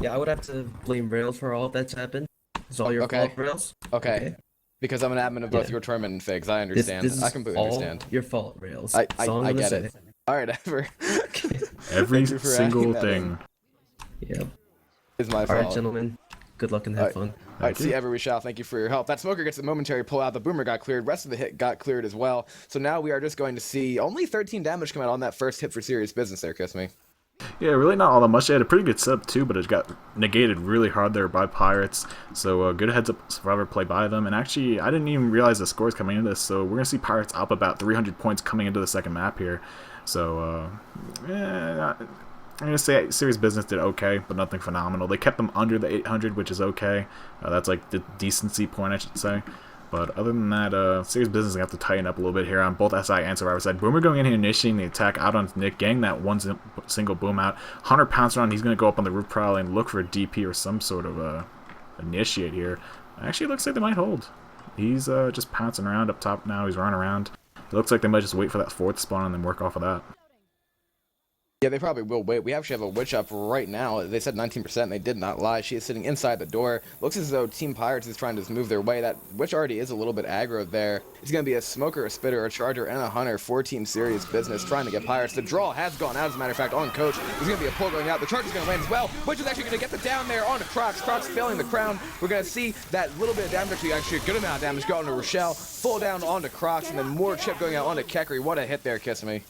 Yeah, I would have to blame Rails for all of that's happened. It's all your Okay. fault, Rails. Okay. Okay. Because I'm an admin of both Yeah. your tournament and Figs. I This understand. I is completely all understand. your fault, Rails. I, That's I, all I'm I gonna get it. say. All right, Ever. Okay. Every Thank you for adding single that in. thing. Yeah. It's my All right, fault. gentlemen. Good luck and All have right. fun. All right, Thank see you. Ever, we shall. Thank you for your help. That smoker gets a momentary pull out. The boomer got cleared. Rest of the hit got cleared as well. So now we are just going to see only 13 damage come out on that first hit for serious business there, Kiss Me. Yeah, really not all that much. They had a pretty good setup too, but it got negated really hard there by Pirates. So good heads up survivor play by them. And actually, I didn't even realize the scores coming into this. So we're gonna see Pirates up about 300 points coming into the second map here. So yeah, I'm gonna say serious business did okay, but nothing phenomenal. They kept them under the 800, which is okay. That's like the decency point, I should say. But other than that, serious business is going to have to tighten up a little bit here on both SI and Survivor side. Boomer going in here, initiating the attack out on Nick, getting that one single boom out. Hunter pounce around. He's going to go up on the roof probably and look for a DP or some sort of initiate here. Actually, it looks like they might hold. He's just pouncing around up top now. He's running around. It looks like they might just wait for that fourth spawn and then work off of that. Yeah, they probably will wait. We actually have a witch up right now. They said 19%, and they did not lie. She is sitting inside the door. Looks as though Team Pirates is trying to move their way. That witch already is a little bit aggro there. It's going to be a smoker, a spitter, a charger, and a hunter for Team Serious Business trying to get Pirates. The draw has gone out, as a matter of fact, on Coach. There's going to be a pull going out. The charger's going to land as well. Witch is actually going to get the down there onto Crocs. Crocs failing the crown. We're going to see that little bit of damage, actually a good amount of damage go onto Rochelle. Full down onto Crocs, and then more chip going out onto Kekery. What a hit there, Kiss Me.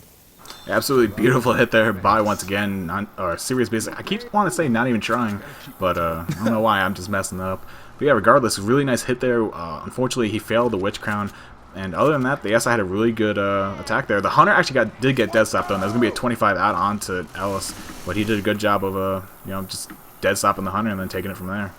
Absolutely beautiful hit there by, once again, Serious Business. I keep wanting to say not even trying, but I don't know why, I'm just messing up. But yeah, regardless, really nice hit there. Unfortunately, he failed the Witch Crown. And other than that, the SI had a really good attack there. The Hunter actually did get dead stopped though, and there's going to be a 25 out onto Ellis. But he did a good job of, just dead stopping the Hunter and then taking it from there.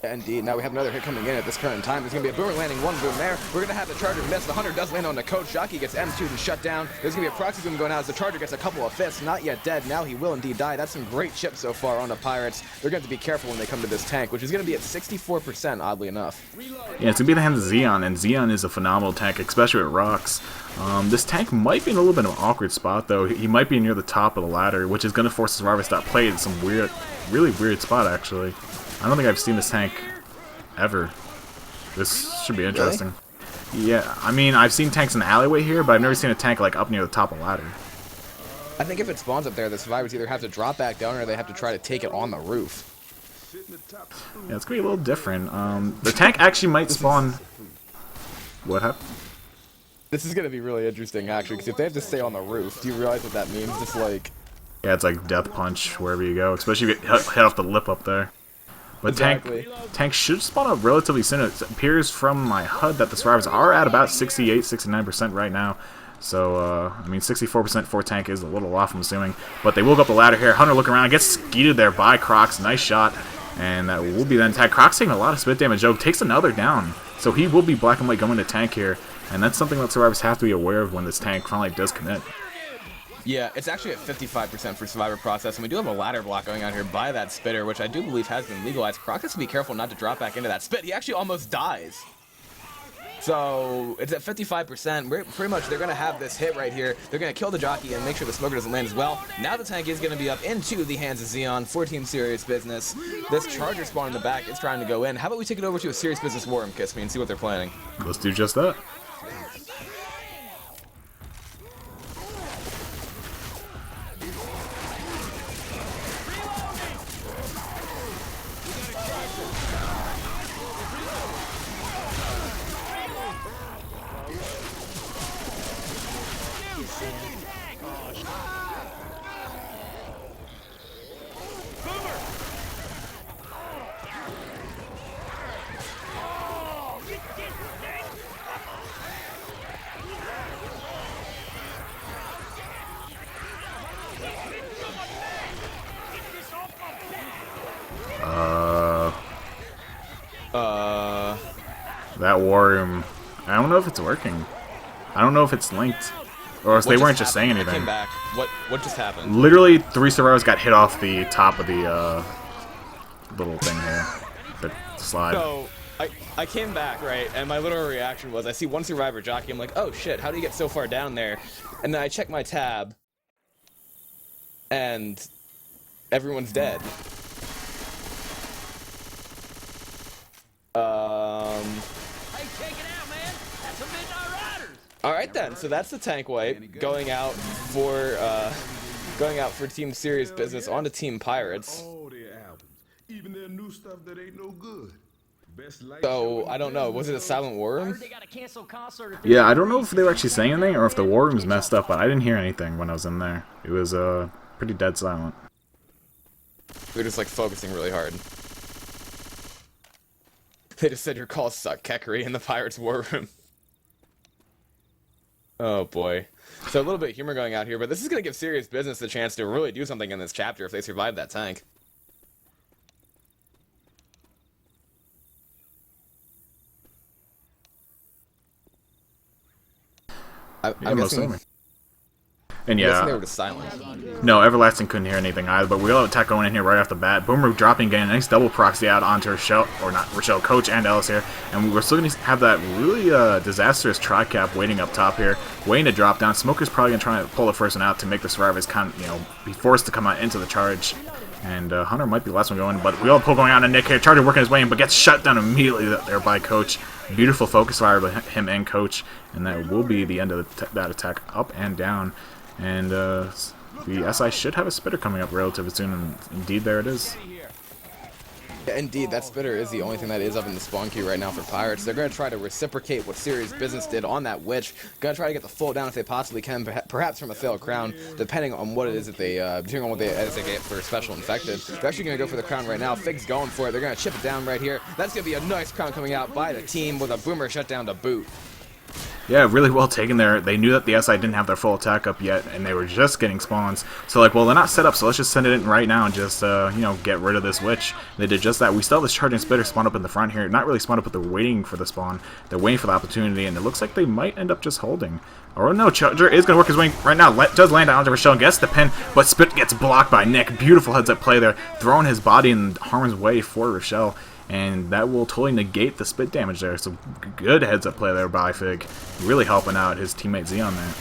Indeed. Now we have another hit coming in at this current time. There's going to be a boomer landing, one boom there. We're going to have the charger miss. The hunter does land on the coach. Jockey gets M2 and shut down. There's going to be a proxy boom going out as the charger gets a couple of fists. Not yet dead. Now he will indeed die. That's some great chips so far on the Pirates. They're going to be careful when they come to this tank, which is going to be at 64%, oddly enough. Yeah, it's going to be in the hands of Xeon, and Xeon is a phenomenal tank, especially with rocks. This tank might be in a little bit of an awkward spot, though. He might be near the top of the ladder, which is going to force the Survivor to stop play in some weird, really weird spot, actually. I don't think I've seen this tank ever. This should be interesting. Really? Yeah, I mean, I've seen tanks in the alleyway here, but I've never seen a tank like up near the top of the ladder. I think if it spawns up there, the survivors either have to drop back down or they have to try to take it on the roof. Yeah, it's gonna be a little different. The tank actually might spawn. What happened? This is gonna be really interesting, actually, because if they have to stay on the roof, do you realize what that means? Just like, yeah, it's like death punch wherever you go, especially if you get hit off the lip up there. But exactly. tank should spawn up relatively soon. It appears from my HUD that the survivors are at about 68, 69% right now. So, I mean, 64% for tank is a little off, I'm assuming. But they will go up the ladder here. Hunter looking around, gets skeeted there by Crocs. Nice shot. And that will be then tag. Crocs taking a lot of spit damage. Joe takes another down. So he will be black and white going to tank here. And that's something that survivors have to be aware of when this tank finally does commit. Yeah, it's actually at 55% for Survivor Process, and we do have a ladder block going on here by that spitter, which I do believe has been legalized. Croc has to be careful not to drop back into that spit. He actually almost dies. So it's at 55%. Pretty much they're going to have this hit right here. They're going to kill the jockey and make sure the smoker doesn't land as well. Now the tank is going to be up into the hands of Xeon for Team Serious Business. This charger spawn in the back is trying to go in. How about we take it over to a Serious Business War Room, Kiss Me, and see what they're planning. Let's do just that. That war room, I don't know if it's working. I don't know if it's linked. Or else they weren't just saying anything. I came back. What just happened? Literally, 3 survivors got hit off the top of the little thing here. The slide. So, I came back, right, and my literal reaction was I see one survivor jockey. I'm like, oh shit, how do you get so far down there? And then I check my tab, and Everyone's dead. All right then. So that's the tank wipe going out for Team Serious Business onto Team Pirates. Even their new stuff that ain't no good. So I don't know. Was it a silent war room? Yeah, I don't know if they were actually saying anything or if the war room's messed up, but I didn't hear anything when I was in there. It was pretty dead silent. We were just like focusing really hard. They just said your calls suck, Kekery, in the Pirates war room. Oh boy. So a little bit of humor going out here, but this is going to give Serious Business the chance to really do something in this chapter if they survive that tank. I'm guessing, and yeah, yeah, they were just silent. No, Everlasting couldn't hear anything either, but we'll have attack going in here right off the bat. Boomer dropping, getting a nice double proxy out onto Rochelle, or not Rochelle, Coach and Ellis here, and we're still going to have that really disastrous tri-cap waiting up top here, waiting to drop down. Smoker's probably going to try to pull the first one out to make the survivors be forced to come out into the charge. And Hunter might be the last one going, but we all pull going out, and Nick here, Charger working his way in, but gets shut down immediately there by Coach. Beautiful focus fire by him and Coach, and that will be the end of that attack, up and down. And the SI should have a spitter coming up relatively soon, and indeed there it is. Yeah, indeed, that spitter is the only thing that is up in the spawn queue right now for Pirates. They're going to try to reciprocate what Serious Business did on that witch. Going to try to get the full down if they possibly can, perhaps from a failed crown, depending on what it is that they, depending on what they get for special infected. They're actually going to go for the crown right now. Fig's going for it. They're going to chip it down right here. That's going to be a nice crown coming out by the team with a Boomer shutdown to boot. Yeah, really well taken there. They knew that the SI didn't have their full attack up yet, and they were just getting spawns. So like, well, they're not set up, so let's just send it in right now and just, get rid of this witch. They did just that. We still have this charging spitter spawned up in the front here. Not really spawned up, but they're waiting for the spawn. They're waiting for the opportunity, and it looks like they might end up just holding. Or no, Charger is going to work his way right now. Does land onto Rochelle, gets the pin, but Spit gets blocked by Nick. Beautiful heads-up play there, throwing his body in harm's way for Rochelle. And that will totally negate the spit damage there. So good heads-up play there by Fig. Really helping out his teammate Xeon there.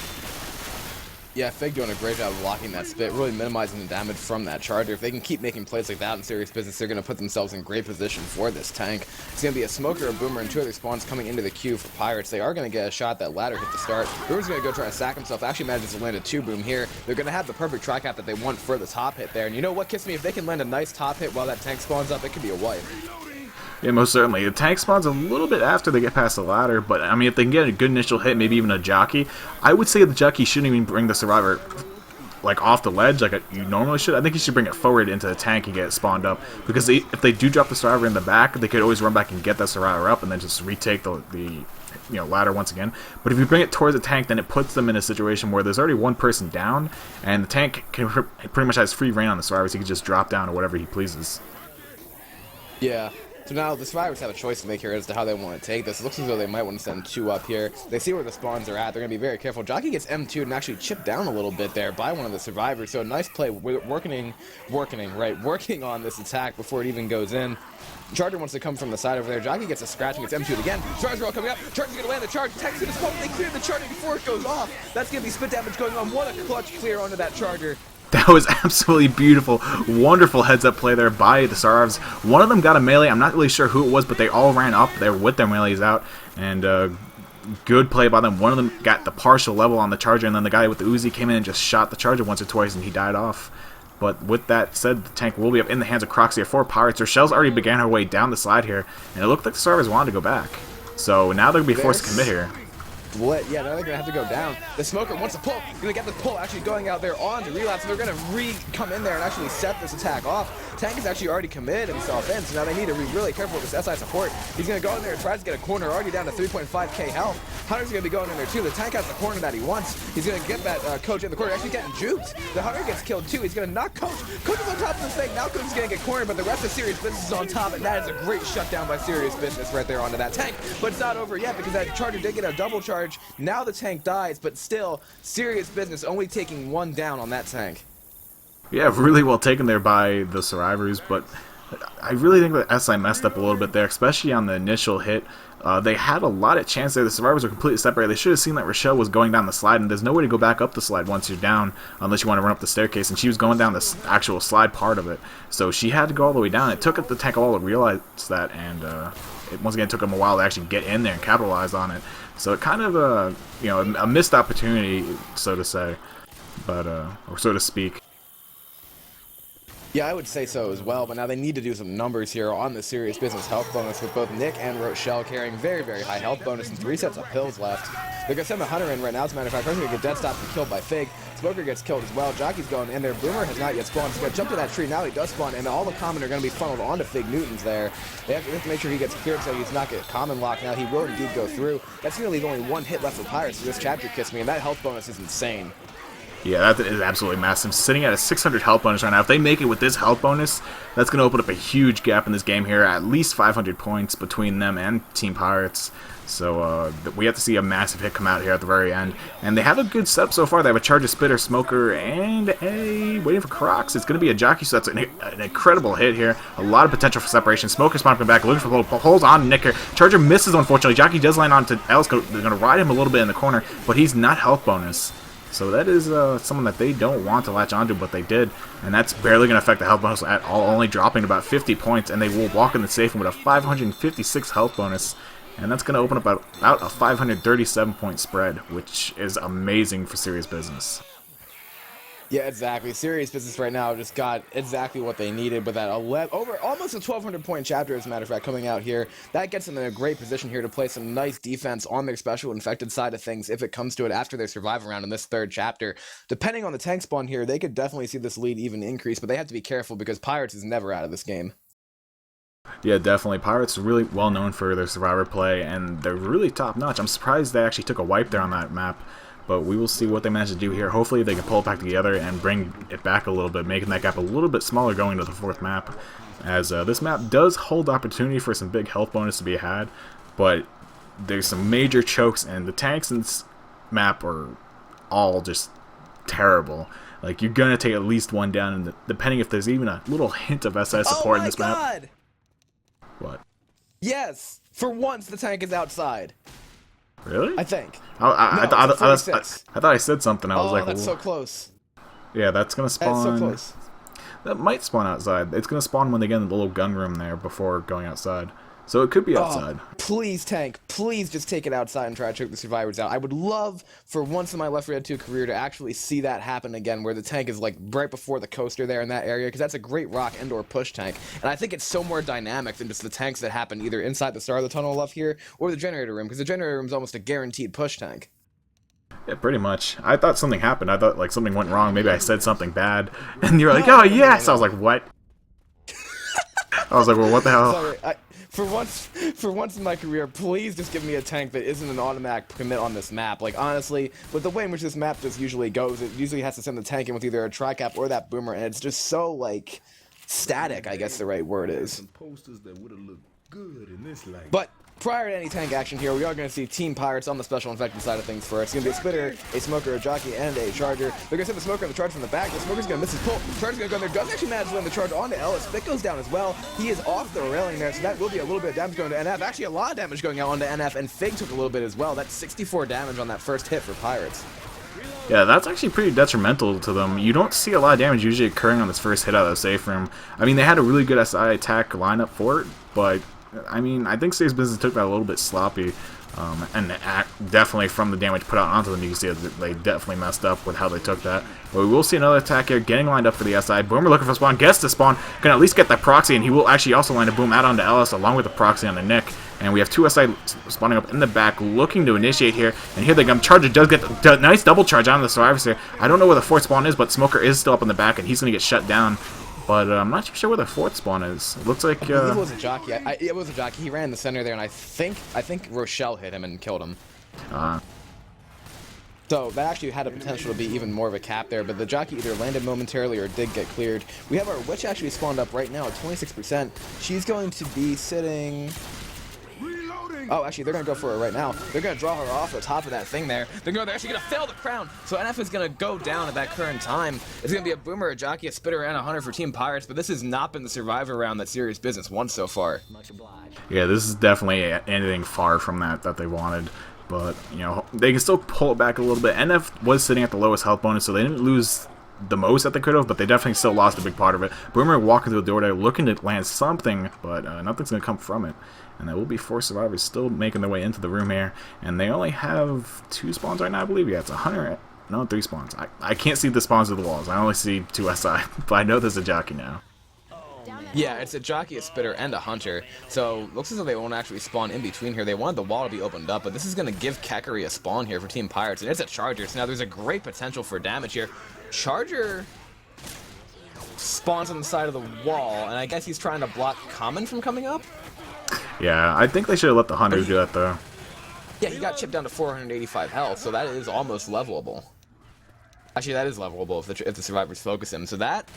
Yeah, Fig doing a great job of blocking that spit, really minimizing the damage from that charger. If they can keep making plays like that in Serious Business, they're going to put themselves in great position for this tank. It's going to be a Smoker, a Boomer, and two other spawns coming into the queue for Pirates. They are going to get a shot. That ladder hit the start. Boomer's going to go try to sack himself. Actually manages to land a 2-boom here. They're going to have the perfect tri-cap that they want for the top hit there. And you know what, Kiss Me? If they can land a nice top hit while that tank spawns up, it could be a wipe. Yeah, most certainly. The tank spawns a little bit after they get past the ladder, but I mean, if they can get a good initial hit, maybe even a jockey, I would say the jockey shouldn't even bring the survivor like off the ledge like you normally should. I think you should bring it forward into the tank and get it spawned up, because if they do drop the survivor in the back, they could always run back and get that survivor up and then just retake the ladder once again. But if you bring it towards the tank, then it puts them in a situation where there's already one person down, and the tank pretty much has free reign on the survivor, so he can just drop down or whatever he pleases. Yeah. So now the survivors have a choice to make here as to how they want to take this. It looks as though they might want to send 2 up here. They see where the spawns are at. They're going to be very careful. Jockey gets M2'd and actually chipped down a little bit there by one of the survivors. So a nice play, working on this attack before it even goes in. Charger wants to come from the side over there. Jockey gets a scratch and gets M2'd again. Chargers are all coming up. Charger's going to land the charge. Tech's going to spawn. They cleared the charger before it goes off. That's going to be spit damage going on. What a clutch clear onto that charger. That was absolutely beautiful. Wonderful heads-up play there by the Sarvs. One of them got a melee. I'm not really sure who it was, but they all ran up there with their melees out. And good play by them. One of them got the partial level on the charger, and then the guy with the Uzi came in and just shot the charger once or twice, and he died off. But with that said, the tank will be up in the hands of Croxia for Pirates. Rochelle's already began her way down the slide here, and it looked like the Sarvs wanted to go back. So now they're going to be forced to commit here. Yeah, now they're going to have to go down. The Smoker wants to pull. Going to get the pull actually going out there on to relapse. They're going to come in there and actually set this attack off. Tank has actually already committed himself in, so now they need to be really careful with this SI support. He's going to go in there and try to get a corner, already down to 3.5k health. Hunter's going to be going in there too. The tank has the corner that he wants. He's going to get that Coach in the corner, actually getting juked. The Hunter gets killed too. He's going to knock Coach. Coach is on top of the thing. Now Coach is going to get cornered, but the rest of Serious Business is on top, and that is a great shutdown by Serious Business right there onto that tank. But it's not over yet, because that Charger did get a double charge. Now the tank dies, but still, Serious Business only taking 1 down on that tank. Yeah, really well taken there by the survivors, but I really think that SI messed up a little bit there, especially on the initial hit. They had a lot of chance there. The survivors were completely separated. They should have seen that Rochelle was going down the slide, and there's no way to go back up the slide once you're down unless you want to run up the staircase, and she was going down the actual slide part of it. So she had to go all the way down. It took the tank a while to realize that, and it once again took them a while to actually get in there and capitalize on it. So it kind of a missed opportunity, so to say, but or so to speak. Yeah, I would say so as well, but now they need to do some numbers here on the serious business health bonus with both Nick and Rochelle carrying very, very high health bonus and 3 sets of pills left. They're going to send the Hunter in right now. As a matter of fact, Hunter's going to get dead stopped and killed by Fig. Smoker gets killed as well. Jockey's going in there. Boomer has not yet spawned. He's going to jump to that tree. Now he does spawn, and all the common are going to be funneled onto Fig Newtons there. They have to make sure he gets cleared so he's not get common locked. Now he will indeed go through. That's going to leave only 1 hit left for Pirates, so this chapter kissed me, and that health bonus is insane. Yeah, that is absolutely massive. Sitting at a 600 health bonus right now. If they make it with this health bonus, that's going to open up a huge gap in this game here. At least 500 points between them and Team Pirates. So we have to see a massive hit come out here at the very end. And they have a good setup so far. They have a Charger, Spitter, Smoker, and a waiting for Crocs. It's going to be a Jockey, so that's an incredible hit here. A lot of potential for separation. Smoker spawning back, looking for holes on Nick here. Charger misses, unfortunately. Jockey does land onto Ellis. They're going to ride him a little bit in the corner, but he's not health bonus. So that is someone that they don't want to latch onto, but they did. And that's barely going to affect the health bonus at all, only dropping to about 50 points. And they will walk in the safe with a 556 health bonus. And that's going to open up about a 537-point spread, which is amazing for serious business. Yeah, exactly. Serious business right now just got exactly what they needed with that over almost a 1,200-point chapter, as a matter of fact, coming out here. That gets them in a great position here to play some nice defense on their special infected side of things if it comes to it after their survival round in this 3rd chapter. Depending on the tank spawn here, they could definitely see this lead even increase, but they have to be careful because Pirates is never out of this game. Yeah, definitely. Pirates are really well known for their survivor play, and they're really top-notch. I'm surprised they actually took a wipe there on that map. But we will see what they manage to do here. Hopefully they can pull it back together and bring it back a little bit, making that gap a little bit smaller going to the 4th map. As this map does hold opportunity for some big health bonus to be had, but there's some major chokes, and the tanks in this map are all just terrible. Like, you're going to take at least one down, and depending if there's even a little hint of SS support in this map. Oh my god! What? Yes! For once the tank is outside. Really? I think. I thought I said something. I was like, that's so close. Yeah, that's gonna spawn. That's so close. That might spawn outside. It's gonna spawn when they get in the little gun room there before going outside. So it could be outside. Please, tank. Please just take it outside and try to choke the survivors out. I would love, for once in my L4D2 career, to actually see that happen again, where the tank is like right before the coaster there in that area, because that's a great rock and/or push tank. And I think it's so more dynamic than just the tanks that happen either inside the start of the tunnel up here or the generator room, because the generator room is almost a guaranteed push tank. Yeah, pretty much. I thought something happened. I thought like something went wrong. Maybe I said something bad, and you're like, "Oh yes!" I was like, "What?" I was like, "Well, what the hell?" Sorry, for once in my career, please just give me a tank that isn't an automatic commit on this map. Like, honestly, with the way in which this map just usually goes, it usually has to send the tank in with either a tri-cap or that boomer, and it's just so, like, static, I guess the right word is. Some posters that would have looked good in this light. But prior to any tank action here, we are going to see Team Pirates on the special infected side of things first. It's going to be a Spitter, a Smoker, a Jockey, and a Charger. They're going to send the Smoker and the Charger from the back. The Smoker's going to miss his pull. Charger's going to go in there. Doesn't actually manage to land the Charger onto Ellis. Vic goes down as well. He is off the railing there, so that will be a little bit of damage going to NF. Actually, a lot of damage going out onto NF, and Fig took a little bit as well. That's 64 damage on that first hit for Pirates. Yeah, that's actually pretty detrimental to them. You don't see a lot of damage usually occurring on this first hit out of the safe room. I mean, they had a really good SI attack lineup for it, but I mean, I think Serious Business took that a little bit sloppy, and definitely from the damage put out onto them, you can see that they definitely messed up with how they took that. But we will see another attack here, getting lined up for the SI. Boomer looking for spawn, gets the spawn, can at least get that proxy, and he will actually also land a boom out onto Ellis along with the proxy on the Nick. And we have two SI spawning up in the back, looking to initiate here. And here they come. Charger does get the nice double charge on the survivors here. I don't know where the fourth spawn is, but Smoker is still up in the back, and he's going to get shut down. But I'm not too sure where the fourth spawn is. It looks like I believe it was a Jockey. It was a Jockey. He ran in the center there, and I think Rochelle hit him and killed him. So that actually had a potential to be even more of a cap there, but the Jockey either landed momentarily or did get cleared. We have our Witch actually spawned up right now at 26%. She's going to be sitting Oh, actually, they're going to go for it right now. They're going to draw her off the top of that thing there. They're actually going to fail the crown. So NF is going to go down at that current time. It's going to be a Boomer, a Jockey, a Spitter, and a Hunter for Team Pirates, but this has not been the Survivor round that Serious Business won so far. Yeah, this is definitely anything far from that they wanted. But, you know, they can still pull it back a little bit. NF was sitting at the lowest health bonus, so they didn't lose the most that they could have, but they definitely still lost a big part of it. Boomer walking through the door there, looking to land something, but nothing's going to come from it. And there will be 4 survivors still making their way into the room here. And they only have 2 spawns right now, I believe. Yeah, it's 100. No, 3 spawns. I can't see the spawns of the walls. I only see 2 SI, but I know there's a Jockey now. Yeah, it's a Jockey, a Spitter, and a Hunter. So, looks as though they won't actually spawn in between here. They wanted the wall to be opened up, but this is going to give Kekery a spawn here for Team Pirates. And it's a Charger, so now there's a great potential for damage here. Charger spawns on the side of the wall, and I guess he's trying to block Common from coming up? Yeah, I think they should have let the Hunter do that, though. Yeah, he got chipped down to 485 health, so that is almost levelable. Actually, that is levelable if the survivors focus him. So that,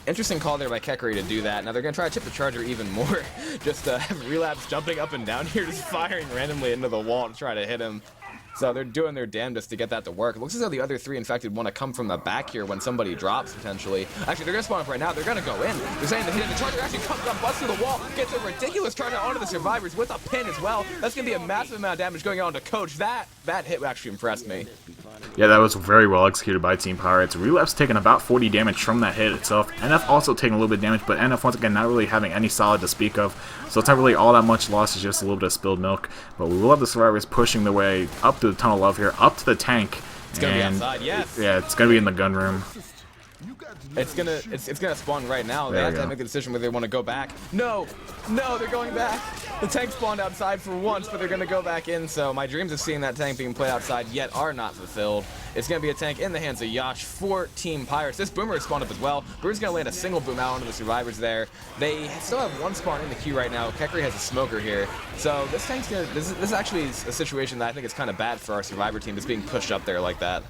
interesting call there by Kekery to do that. Now they're going to try to chip the Charger even more. Just have Relapse jumping up and down here, just firing randomly into the wall to try to hit him. So they're doing their damnedest to get that to work. It looks as though the other 3 infected want to come from the back here when somebody drops, potentially. Actually, they're going to spawn up right now. They're going to go in. They're saying that the Charger actually comes up, busts through the wall, gets a ridiculous charge onto the survivors with a pin as well. That's going to be a massive amount of damage going on to Coach. That hit actually impressed me. Yeah, that was very well executed by Team Pirates. Relapse taking about 40 damage from that hit itself. NF also taking a little bit of damage, but NF once again not really having any solid to speak of. So it's not really all that much loss, it's just a little bit of spilled milk. But we will have the survivors pushing their way up to the Tunnel of Love here, up to the tank. It's gonna be outside, yes. Yeah, it's gonna be in the gun room. It's gonna spawn right now. They have to make the decision whether they want to go back. No, they're going back. The tank spawned outside for once, but they're gonna go back in. So my dreams of seeing that tank being played outside yet are not fulfilled. It's gonna be a tank in the hands of Yash for Team Pirates. This Boomer is spawned up as well. Boomer's gonna land a single boom out onto the survivors there. They still have 1 spawn in the queue right now. Kekery has a smoker here. So this tank's gonna. This is actually a situation that I think is kind of bad for our survivor team. It's being pushed up there like that.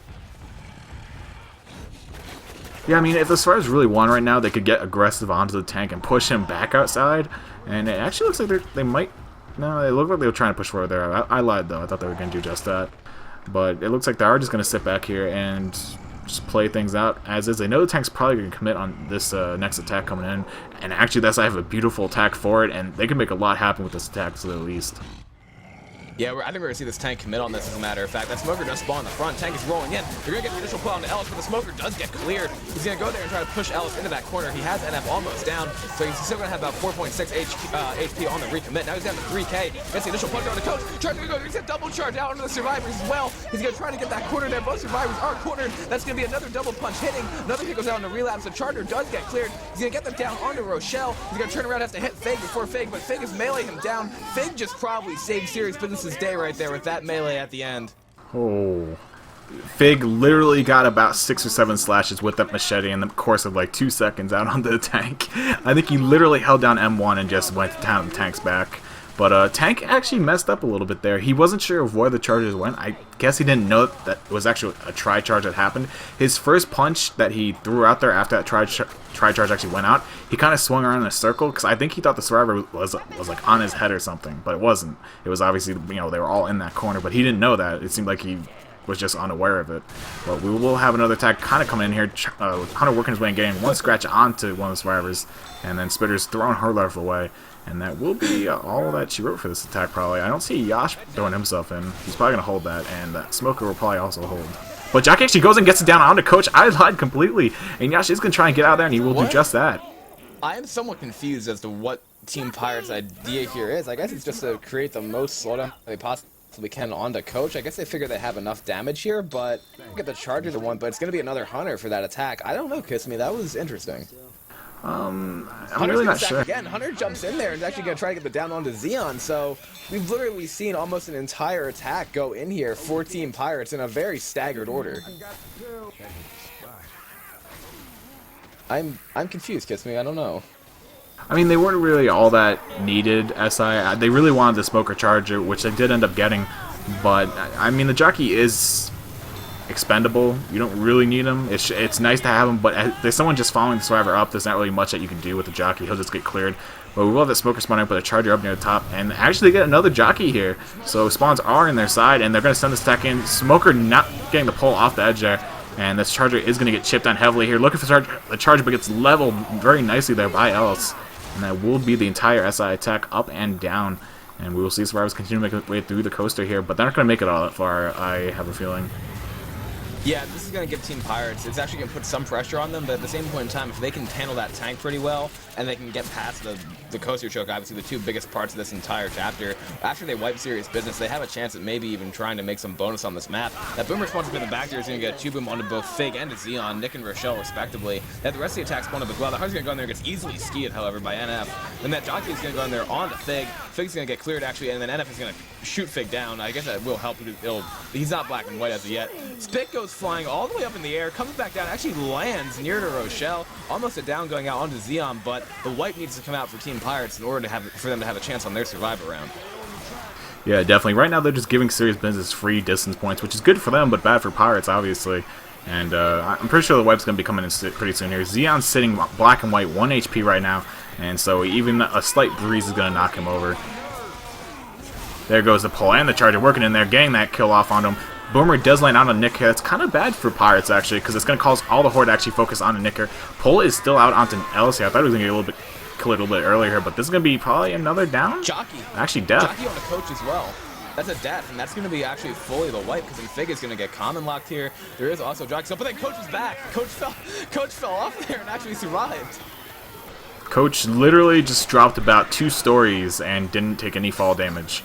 Yeah, I mean, if the survivors really won right now, they could get aggressive onto the tank and push him back outside. And it actually looks like they might... No, they look like they were trying to push forward there. I lied, though. I thought they were going to do just that. But it looks like they are just going to sit back here and just play things out as is. They know the tank's probably going to commit on this next attack coming in. And actually, that's I have a beautiful attack for it, and they can make a lot happen with this attack, to the least. Yeah, I think we're going to see this tank commit on this, as a matter of fact. That smoker does spawn in the front. Tank is rolling in. They're going to get the initial pull on to Ellis, but the smoker does get cleared. He's going to go there and try to push Ellis into that corner. He has NF almost down, so he's still going to have about 4.6 HP on the recommit. Now he's down to 3K. Gets the initial punch on the Coach. Charge to go. He's going to double charge out onto the survivors as well. He's going to try to get that corner there. Both survivors are cornered. That's going to be another double punch hitting. Another hit goes out on the relapse. The Charger does get cleared. He's going to get them down onto Rochelle. He's going to turn around and have to hit Fig before Fig, but Fig is melee him down. Fig just probably saved Serious Business's day right there with that melee at the end. Oh. Fig literally got about 6 or 7 slashes with that machete in the course of like 2 seconds out onto the tank. I think he literally held down M1 and just went to town the tank's back. But Tank actually messed up a little bit there. He wasn't sure of where the charges went. I guess he didn't know that it was actually a tri-charge that happened. His first punch that he threw out there after that tri-charge actually went out, he kind of swung around in a circle because I think he thought the survivor was like on his head or something, but it wasn't. It was obviously, you know, they were all in that corner, but he didn't know that. It seemed like he was just unaware of it. But we will have another attack kind of coming in here. Hunter working his way and getting one scratch onto one of the survivors, and then Spitter's throwing her life away. And that will be all that she wrote for this attack, probably. I don't see Yash throwing himself in. He's probably going to hold that, and that Smoker will probably also hold. But Jockey actually goes and gets it down onto Coach. I lied completely. And Yash is going to try and get out there, and he will do just that. I am somewhat confused as to what Team Pirates' idea here is. I guess it's just to create the most slowdown they possibly can onto Coach. I guess they figure they have enough damage here, but get the Charger the one, but it's going to be another Hunter for that attack. I don't know, Kiss Me. That was interesting. I'm really not sure. Again, Hunter jumps in there and is actually going to try to get the down onto Xeon, so we've literally seen almost an entire attack go in here for Team Pirates in a very staggered order. I'm confused, Kiss Me. I don't know. I mean, they weren't really all that needed, SI. They really wanted the Smoker Charger, which they did end up getting, but, I mean, the Jockey is expendable. You don't really need them. It's nice to have them, but there's someone just following the survivor up. There's not really much that you can do with the jockey. He'll just get cleared. But we will have that smoker spawn up with a charger up near the top, and actually get another jockey here. So spawns are in their side, and they're going to send the stack in. Smoker not getting the pull off the edge there, and this charger is going to get chipped on heavily here. Looking for the charger, but gets leveled very nicely there by Ellis, and that will be the entire SI attack up and down. And we will see survivors continue to make their way through the coaster here, but they're not going to make it all that far, I have a feeling. Yeah, this is going to give Team Pirates, it's actually going to put some pressure on them, but at the same point in time, if they can handle that tank pretty well, and they can get past the coaster choke, obviously the two biggest parts of this entire chapter, after they wipe serious business, they have a chance at maybe even trying to make some bonus on this map. That boomer spawn up in the back there is going to get a 2-boom onto both Fig and Xeon, Nick and Rochelle respectively. They have the rest of the attack spawn up as well. The Hunter's going to go in there and gets easily skied, however, by NF. Then that jockey is going to go in there onto Fig. Fig's going to get cleared actually, and then NF is going to shoot Fig down. I guess that will help. He's not black and white as of yet. Spit goes flying all the way up in the air, comes back down, actually lands near to Rochelle, almost a down going out onto Xeon, but the wipe needs to come out for Team Pirates in order for them to have a chance on their survivor round. Yeah, definitely. Right now they're just giving serious business free distance points, which is good for them, but bad for Pirates, obviously. And I'm pretty sure the wipe's going to be coming in pretty soon here. Xeon's sitting black and white, 1 HP right now, and so even a slight breeze is going to knock him over. There goes the pull and the charger working in there, getting that kill off on him. Boomer does land on a Nick here. It's kind of bad for Pirates, actually, because it's going to cause all the Horde to actually focus on a Nicker. Pull is still out onto Ellis here. I thought he was going to get a little bit earlier here, but this is going to be probably another down? Jockey. Actually, death. Jockey on the coach as well. That's a death, and that's going to be actually fully the wipe, because then Fig is going to get common locked here. There is also Jockey, but then Coach is back. Coach fell off there and actually survived. Coach literally just dropped about 2 stories and didn't take any fall damage.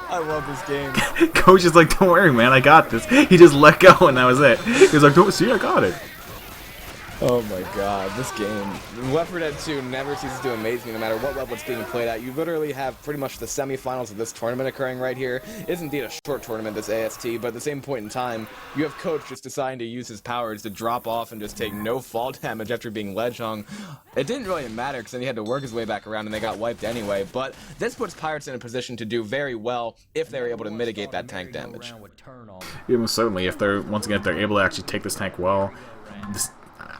I love this game. Coach is like, don't worry, man, I got this. He just let go, and that was it. He was like, don't see, I got it. Oh my god, this game. Left 4 Dead 2 never ceases to amaze me no matter what level it's being played at. You literally have pretty much the semifinals of this tournament occurring right here. It is indeed a short tournament, this AST, but at the same point in time, you have Coach just deciding to use his powers to drop off and just take no fall damage after being ledge hung. It didn't really matter because then he had to work his way back around and they got wiped anyway, but this puts Pirates in a position to do very well if they're able to mitigate that tank damage. Yeah, most certainly, if they're able to actually take this tank well.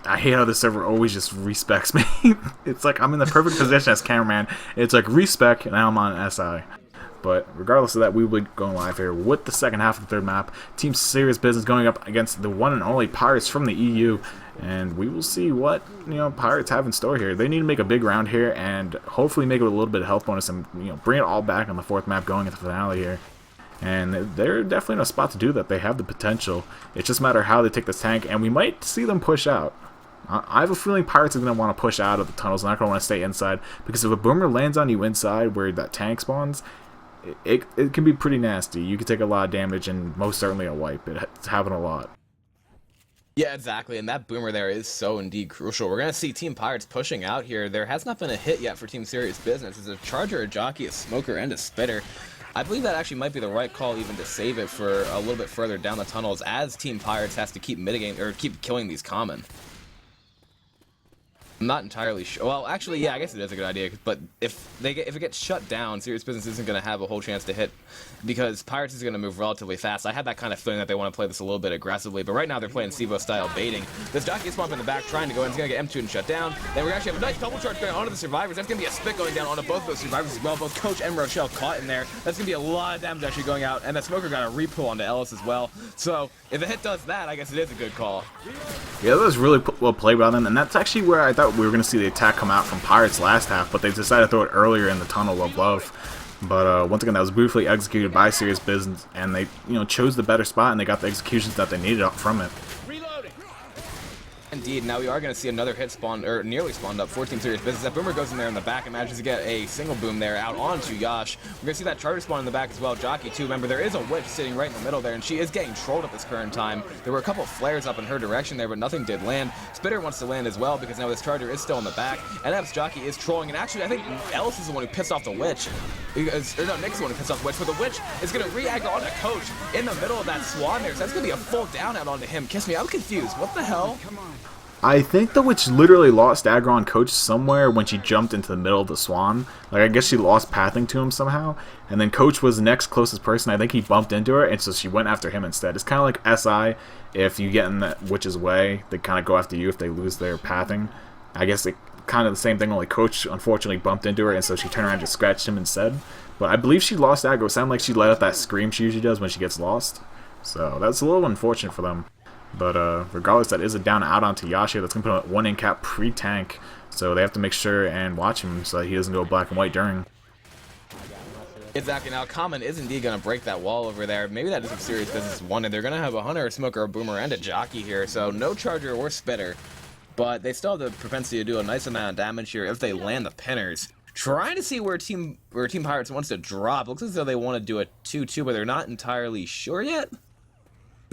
I hate how the server always just respecs me. It's like I'm in the perfect position as cameraman. It's like respec, and now I'm on SI. But regardless of that, we will be going live here with the second half of the third map. Team Serious Business going up against the one and only Pirates from the EU. And we will see what Pirates have in store here. They need to make a big round here and hopefully make it with a little bit of health bonus and bring it all back on the fourth map going into the finale here. And they're definitely in a spot to do that. They have the potential. It's just a matter of how they take this tank, and we might see them push out. I have a feeling Pirates are going to want to push out of the tunnels. They're not going to want to stay inside, because if a boomer lands on you inside where that tank spawns, it can be pretty nasty. You can take a lot of damage and most certainly a wipe. It's happened a lot. Yeah, exactly, and that boomer there is so indeed crucial. We're going to see Team Pirates pushing out here. There has not been a hit yet for Team Serious Business. It's a charger, a jockey, a smoker, and a spitter. I believe that actually might be the right call even to save it for a little bit further down the tunnels as Team Pirates has to keep mitigating or keep killing these common. I'm not entirely sure. Well, actually, yeah, I guess it is a good idea. But if it gets shut down, Serious Business isn't going to have a whole chance to hit because Pirates is going to move relatively fast. I had that kind of feeling that they want to play this a little bit aggressively, but right now they're playing Sivo style baiting. This jockey is in the back trying to go in. He's going to get M2 and shut down. Then we're actually have a nice double charge going onto the survivors. That's going to be a spit going down onto both of those survivors as well. Both Coach and Rochelle caught in there. That's going to be a lot of damage actually going out, and that smoker got a repull onto Ellis as well. So if the hit does that, I guess it is a good call. Yeah, that was really well played by them, and that's actually where I thought we were going to see the attack come out from Pirates last half, but they decided to throw it earlier in the tunnel above. But once again, that was beautifully executed by Serious Business, and they chose the better spot, and they got the executions that they needed from it. Indeed, now we are going to see another hit spawn, or nearly spawned up for Team Serious Business. That boomer goes in there in the back and manages to get a single boom there out onto Yash. We're going to see that charger spawn in the back as well. Jockey too. Remember, there is a witch sitting right in the middle there, and she is getting trolled at this current time. There were a couple of flares up in her direction there, but nothing did land. Spitter wants to land as well because now this charger is still in the back. NF's jockey is trolling, and actually I think Ellis is the one who pissed off the witch. Or no, Nick's the one who pissed off the witch, but the witch is going to re-aggro onto Coach in the middle of that swan there. So that's going to be a full down out onto him. Kiss me, I'm confused. What the hell? I think the witch literally lost aggro on Coach somewhere when she jumped into the middle of the swan. Like, I guess she lost pathing to him somehow. And then Coach was the next closest person. I think he bumped into her, and so she went after him instead. It's kind of like SI. If you get in that witch's way, they kind of go after you if they lose their pathing. I guess it kind of the same thing, only Coach unfortunately bumped into her, and so she turned around and just scratched him instead. But I believe she lost aggro. It sounded like she let out that scream she usually does when she gets lost. So that's a little unfortunate for them. But regardless, that is a down out onto Yashi. That's going to put a 1 in cap pre-tank. So they have to make sure and watch him so that he doesn't go black and white during. Exactly. Now, Common is indeed going to break that wall over there. Maybe that is some serious business wanted. They're going to have a Hunter, a Smoker, a Boomer, and a Jockey here. So no Charger or Spitter. But they still have the propensity to do a nice amount of damage here if they land the pinners. Trying to see where Team Pirates wants to drop. Looks as though they want to do a 2-2, but they're not entirely sure yet.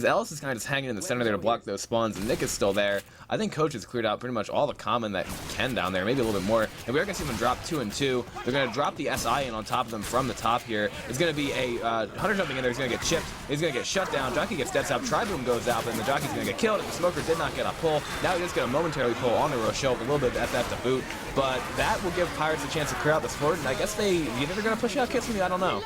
Ellis is kind of just hanging in the center there to block those spawns, and Nick is still there. I think Coach has cleared out pretty much all the common that he can down there, maybe a little bit more. And we are going to see them drop 2 and 2. They're going to drop the SI in on top of them from the top here. It's going to be a Hunter jumping in there. He's going to get chipped. He's going to get shut down. Jockey gets dead stop. Tri-Boom goes out, but then the Jockey's going to get killed. And the Smoker did not get a pull. Now he just going to momentarily pull on the Rochelle with a little bit of FF to boot. But that will give Pirates a chance to clear out this fort. And I guess either they're going to push out Kiss Me, I don't know.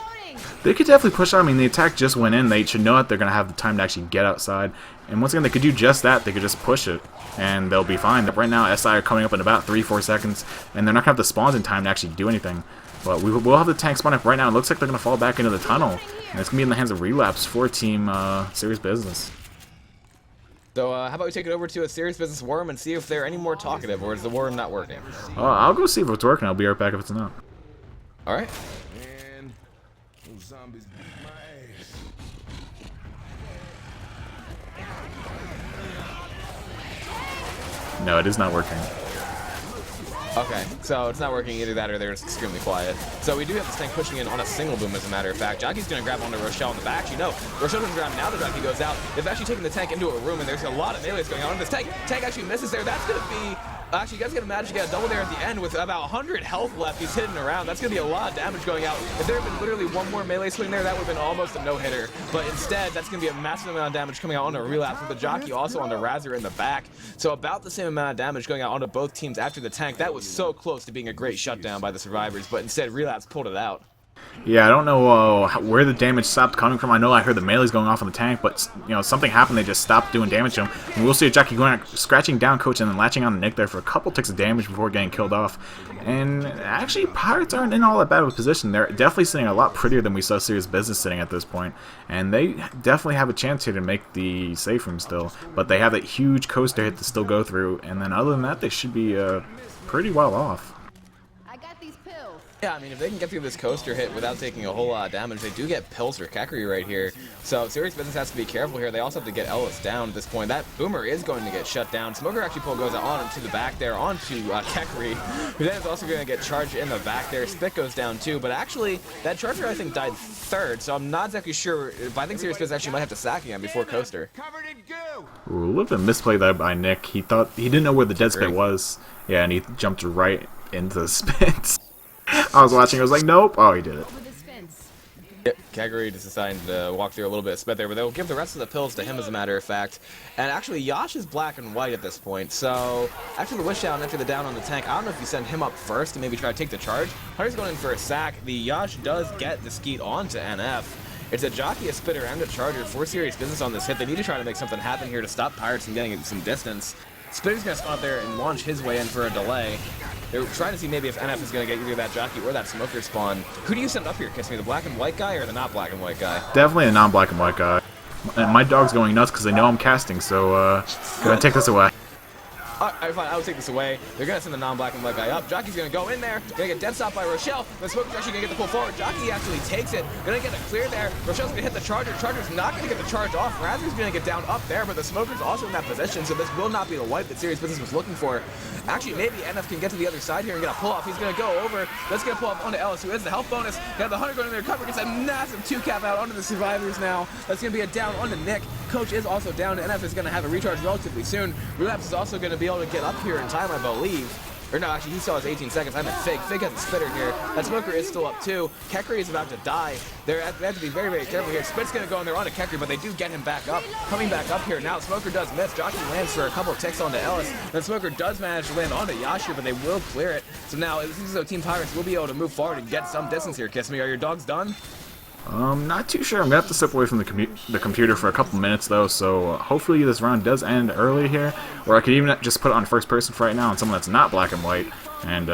They could definitely push out. I mean, the attack just went in. They should know that they're going to have the time to actually get outside. And once again, they could do just that. They could just push it, and they'll be fine. Right now, SI are coming up in about 3-4 seconds, and they're not going to have the spawns in time to actually do anything. But we'll have the tank spawn up right now. It looks like they're going to fall back into the tunnel, and it's going to be in the hands of Relapse for Team Serious Business. So how about we take it over to a Serious Business Worm and see if they're any more talkative, or is the Worm not working? I'll go see if it's working. I'll be right back if it's not. All right. Man, those zombies beat my ass. No, it is not working. Okay, so it's not working either that or they're just extremely quiet. So we do have this tank pushing in on a single boom, as a matter of fact. Jockey's going to grab onto Rochelle in the back. Actually, no. Rochelle doesn't grab. Now the Jockey goes out. They've actually taken the tank into a room, and there's a lot of melees going on in this tank. Tank actually misses there. That's going to be... Actually, you guys gonna manage to get a double there at the end with about 100 health left. He's hitting around. That's gonna be a lot of damage going out. If there had been literally one more melee swing there, that would have been almost a no-hitter. But instead, that's gonna be a massive amount of damage coming out onto Relapse with the Jockey also on the Razor in the back. So about the same amount of damage going out onto both teams after the tank. That was so close to being a great shutdown by the survivors, but instead Relapse pulled it out. Yeah, I don't know where the damage stopped coming from. I know I heard the melees going off on the tank, but something happened. They just stopped doing damage to him. And we'll see a Jockey going out, scratching down Coach and then latching on to Nick there for a couple ticks of damage before getting killed off. And actually, Pirates aren't in all that bad of a position. They're definitely sitting a lot prettier than we saw Serious Business sitting at this point. And they definitely have a chance here to make the safe room still. But they have that huge coaster hit to still go through. And then other than that, they should be pretty well off. Yeah, I mean, if they can get through this coaster hit without taking a whole lot of damage, they do get pills for Kekri right here. So Serious Business has to be careful here. They also have to get Ellis down at this point. That Boomer is going to get shut down. Smoker actually goes on into the back there, onto Kekri, who then is also going to get charged in the back there. Spit goes down too, but actually, that Charger, I think, died third, so I'm not exactly sure, but I think Serious Business actually might have to sack again before coaster. Ooh, a little bit of misplay there by Nick. He didn't know where the dead spit was. Yeah, and he jumped right into the spit. I was watching, I was like, nope. Oh, he did it. Yep, Kaguri just decided to walk through a little bit of spit there, but they'll give the rest of the pills to him, as a matter of fact. And actually, Yash is black and white at this point, so after the wish down, after the down on the tank, I don't know if you send him up first and maybe try to take the charge. Hunter's going in for a sack. The Yash does get the skeet onto NF. It's a Jockey, a Spitter, and a Charger for Serious Business on this hit. They need to try to make something happen here to stop Pirates from getting some distance. Spitter's going to spawn up there and launch his way in for a delay. They're trying to see maybe if NF is going to get either that Jockey or that Smoker spawn. Who do you send up here, Kiss Me? The black and white guy or the not black and white guy? Definitely a non-black and white guy. And my dog's going nuts because they know I'm casting, so go ahead, take this away. Alright, fine, I'll take this away. They're going to send the non-black and white guy up. Jockey's going to go in there. Going to get dead stopped by Rochelle. The Smoker's actually going to get the pull forward. Jockey actually takes it. Going to get a clear there. Rochelle's going to hit the Charger. Charger's not going to get the charge off. Razor's going to get down up there, but the Smoker's also in that position, so this will not be the wipe that Serious Business was looking for. Actually, maybe NF can get to the other side here and get a pull-off. He's going to go over. Let's get a pull-off onto Ellis, who has the health bonus. Got the Hunter going in there. Cover gets a massive 2-cap out onto the survivors now. That's going to be a down onto Nick. Coach is also down. NF is going to have a recharge relatively soon. Relapse is also going to be able to get up here in time, I believe. Or no, actually, he still has 18 seconds. I'm at Fig. Fig has a spitter here. That Smoker is still up too. Kekri is about to die. They have to be very, very careful here. Spit's going to go in there onto Kekri, but they do get him back up. Coming back up here now, Smoker does miss. Jockey lands for a couple of ticks onto Ellis. Then Smoker does manage to land onto Yashir, but they will clear it. So now it seems as though Team Pirates will be able to move forward and get some distance here. Kiss me, are your dogs done? Not too sure. I'm gonna have to step away from the computer for a couple minutes though, so hopefully this round does end early here, or I could even just put it on first person for right now on someone that's not black and white, and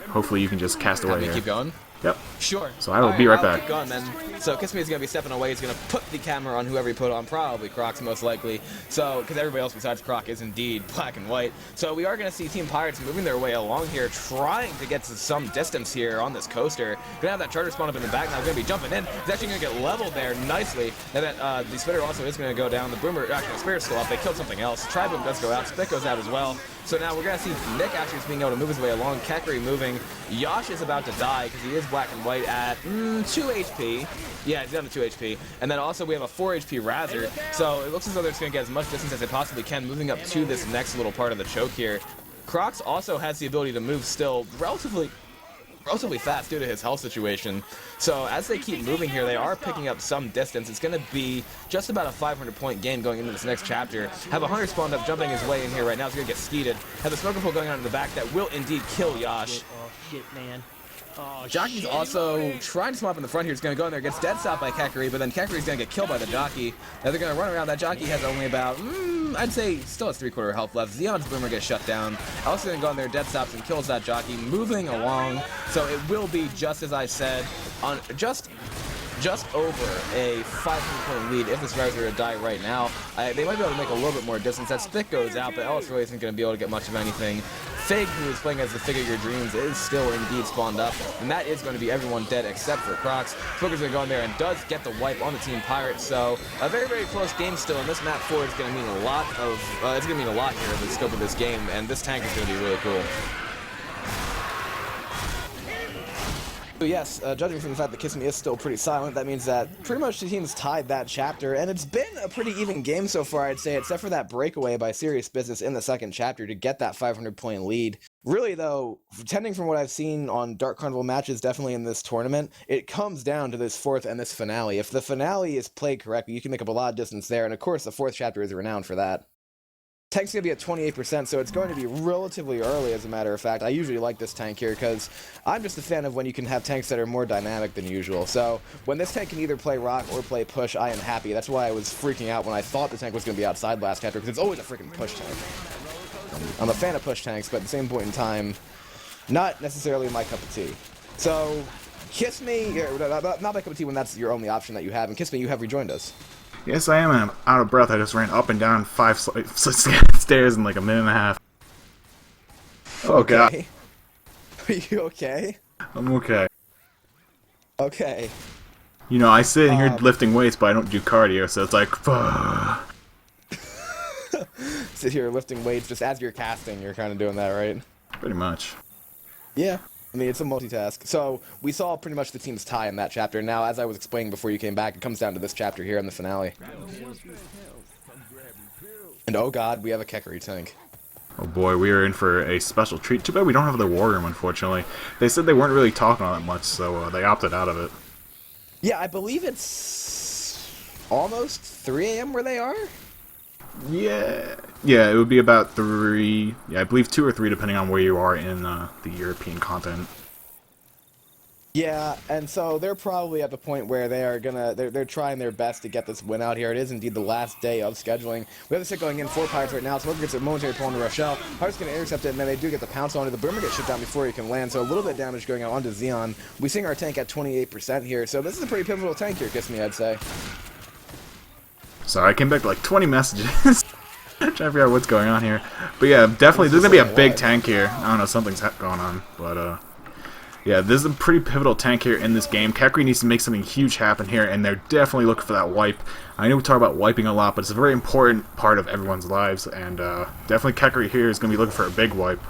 hopefully you can just cast away here. Keep going? Yep. Sure. So I will be right back. Keep going, then. So Kiss Me is going to be stepping away. He's going to put the camera on whoever he put on, probably Crocs most likely. So, because everybody else besides Croc is indeed black and white. So we are going to see Team Pirates moving their way along here, trying to get to some distance here on this coaster. Going to have that charger spawn up in the back now. Going to be jumping in. He's actually going to get leveled there nicely. And that the spitter also is going to go down. The Boomer, actually the spirit's still up. They killed something else. Tri-Boom does go out. Spit goes out as well. So now we're going to see Nick actually just being able to move his way along. Kekri moving. Yash is about to die because he is black and white at 2 HP. Yeah, he's down to 2 HP. And then also we have a 4 HP Razzer. So it looks as though they're just going to get as much distance as they possibly can, moving up to this next little part of the choke here. Crocs also has the ability to move still relatively fast due to his health situation. So as they keep moving here, they are picking up some distance. It's going to be just about a 500-point game going into this next chapter. Have a Hunter spawned up, jumping his way in here right now. He's going to get skeeted. Have the Smoker Pool going on in the back that will indeed kill Yash. Oh, shit, man. Oh, Jockey's also trying to swap in the front here. He's going to go in there, gets dead stopped by Kekri, but then Kekri's going to get killed by the Jockey. Now they're going to run around. That Jockey has only about, I'd say, still has 3/4 health left. Xeon's Boomer gets shut down. Also going to go in there, dead stops, and kills that Jockey, moving along. So it will be, just as I said, on just over a 500-point lead if this Razor were to die right now. They might be able to make a little bit more distance. That Spit goes out, but Ellis really isn't going to be able to get much of anything. Fig, who is playing as the Figure Your Dreams, is still indeed spawned up, and that is going to be everyone dead except for Crocs. Smoker's going to go in there and does get the wipe on the Team Pirates, so a very, very close game still, and this map 4 is going to mean a lot of, it's going to mean a lot here in the scope of this game, and this tank is going to be really cool. So yes, judging from the fact that Kiss Me is still pretty silent, that means that pretty much the teams tied that chapter, and it's been a pretty even game so far, I'd say, except for that breakaway by Serious Business in the second chapter to get that 500-point lead. Really, though, tending from what I've seen on Dark Carnival matches, definitely in this tournament, it comes down to this fourth and this finale. If the finale is played correctly, you can make up a lot of distance there, and of course, the fourth chapter is renowned for that. Tank's going to be at 28%, so it's going to be relatively early, as a matter of fact. I usually like this tank here because I'm just a fan of when you can have tanks that are more dynamic than usual. So when this tank can either play rock or play push, I am happy. That's why I was freaking out when I thought the tank was going to be outside last chapter, because it's always a freaking push tank. I'm a fan of push tanks, but at the same point in time, not necessarily my cup of tea. So Kiss Me, not my cup of tea when that's your only option that you have, and Kiss Me, you have rejoined us. Yes, I am, and I'm out of breath. I just ran up and down 5 stairs in like a minute and a half. Oh, okay. God. Are you okay? I'm okay. Okay. You know, I sit in here lifting weights, but I don't do cardio, so it's like, Sit here lifting weights just as you're casting, you're kind of doing that, right? Pretty much. Yeah. I mean, it's a multitask. So we saw pretty much the team's tie in that chapter. Now, as I was explaining before you came back, it comes down to this chapter here in the finale. And oh god, we have a Kekri tank. Oh boy, we are in for a special treat. Too bad we don't have the war room, unfortunately. They said they weren't really talking all that much, so they opted out of it. Yeah, I believe it's almost 3 a.m. where they are? Yeah, it would be about 3, yeah, I believe 2 or 3 depending on where you are in the European continent. Yeah, and so they're probably at the point where they are they're trying their best to get this win out here. It is indeed the last day of scheduling. We have the sit going in 4 Pirates right now. Smoker gets a momentary pull into Rochelle. Pirates going to intercept it, and then they do get the pounce on it. The Boomer gets shut down before he can land, so a little bit of damage going out onto Xeon. We seeing our tank at 28% here, so this is a pretty pivotal tank here, Kiss Me, I'd say. Sorry, I came back to like 20 messages. Trying to figure out what's going on here. But yeah, definitely, there's going to be a big tank here. I don't know, something's going on. But, yeah, this is a pretty pivotal tank here in this game. Kekri needs to make something huge happen here, and they're definitely looking for that wipe. I know we talk about wiping a lot, but it's a very important part of everyone's lives. And definitely Kekri here is going to be looking for a big wipe.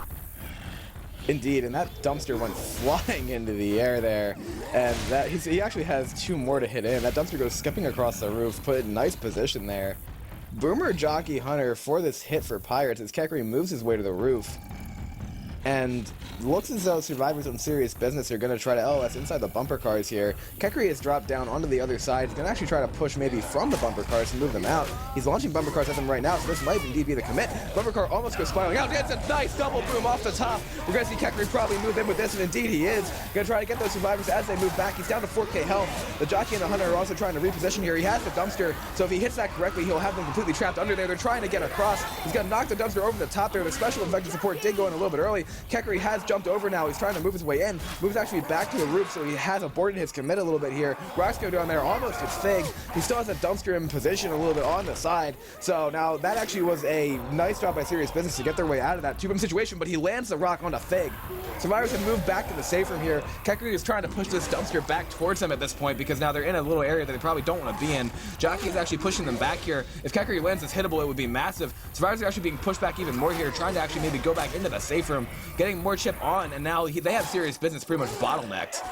Indeed, and that dumpster went flying into the air there, and that he actually has 2 more to hit in. That dumpster goes skipping across the roof, put it in nice position there. Boomer, Jockey, Hunter for this hit for Pirates as Kekri moves his way to the roof. And looks as though Survivor's on serious business are going to try to LS inside the bumper cars here. Kekri has dropped down onto the other side. He's going to actually try to push maybe from the bumper cars to move them out. He's launching bumper cars at them right now, so this might indeed be the commit. Bumper car almost goes spiraling out. It's a nice double boom off the top. We're going to see Kekri probably move in with this, and indeed he is. Going to try to get those Survivors as they move back. He's down to 4k health. The jockey and the hunter are also trying to reposition here. He has the dumpster, so if he hits that correctly, he'll have them completely trapped under there. They're trying to get across. He's going to knock the dumpster over the top there. The special infected support did go in a little bit early. Kekri has jumped over now. He's trying to move his way in. Moves actually back to the roof, so he has aborted his commit a little bit here. Roxco down there almost gets Fig. He still has a dumpster in position a little bit on the side. So now that actually was a nice job by Serious Business to get their way out of that 2-boom situation, but he lands the rock onto Fig. Survivors have moved back to the safe room here. Kekri is trying to push this dumpster back towards them at this point because now they're in a little area that they probably don't want to be in. Jockey is actually pushing them back here. If Kekri lands this hittable, it would be massive. Survivors are actually being pushed back even more here, trying to actually maybe go back into the safe room, getting more chip on, and now they have Serious Business pretty much bottlenecked.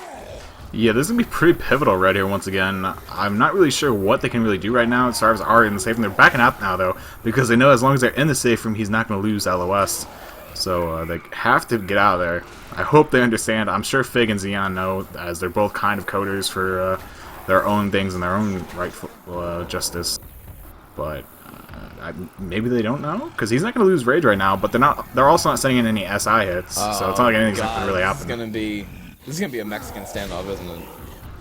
Yeah, this is going to be pretty pivotal right here once again. I'm not really sure what they can really do right now. Survivors are in the safe room. They're backing out now, though, because they know as long as they're in the safe room, he's not going to lose LOS. So they have to get out of there. I hope they understand. I'm sure Fig and Xeon know, as they're both kind of coders for their own things and their own rightful justice. But maybe they don't know, because he's not going to lose Rage right now. But they're also not sending in any SI hits, so it's not like anything's going to really happen. This is gonna be a Mexican standoff, isn't it?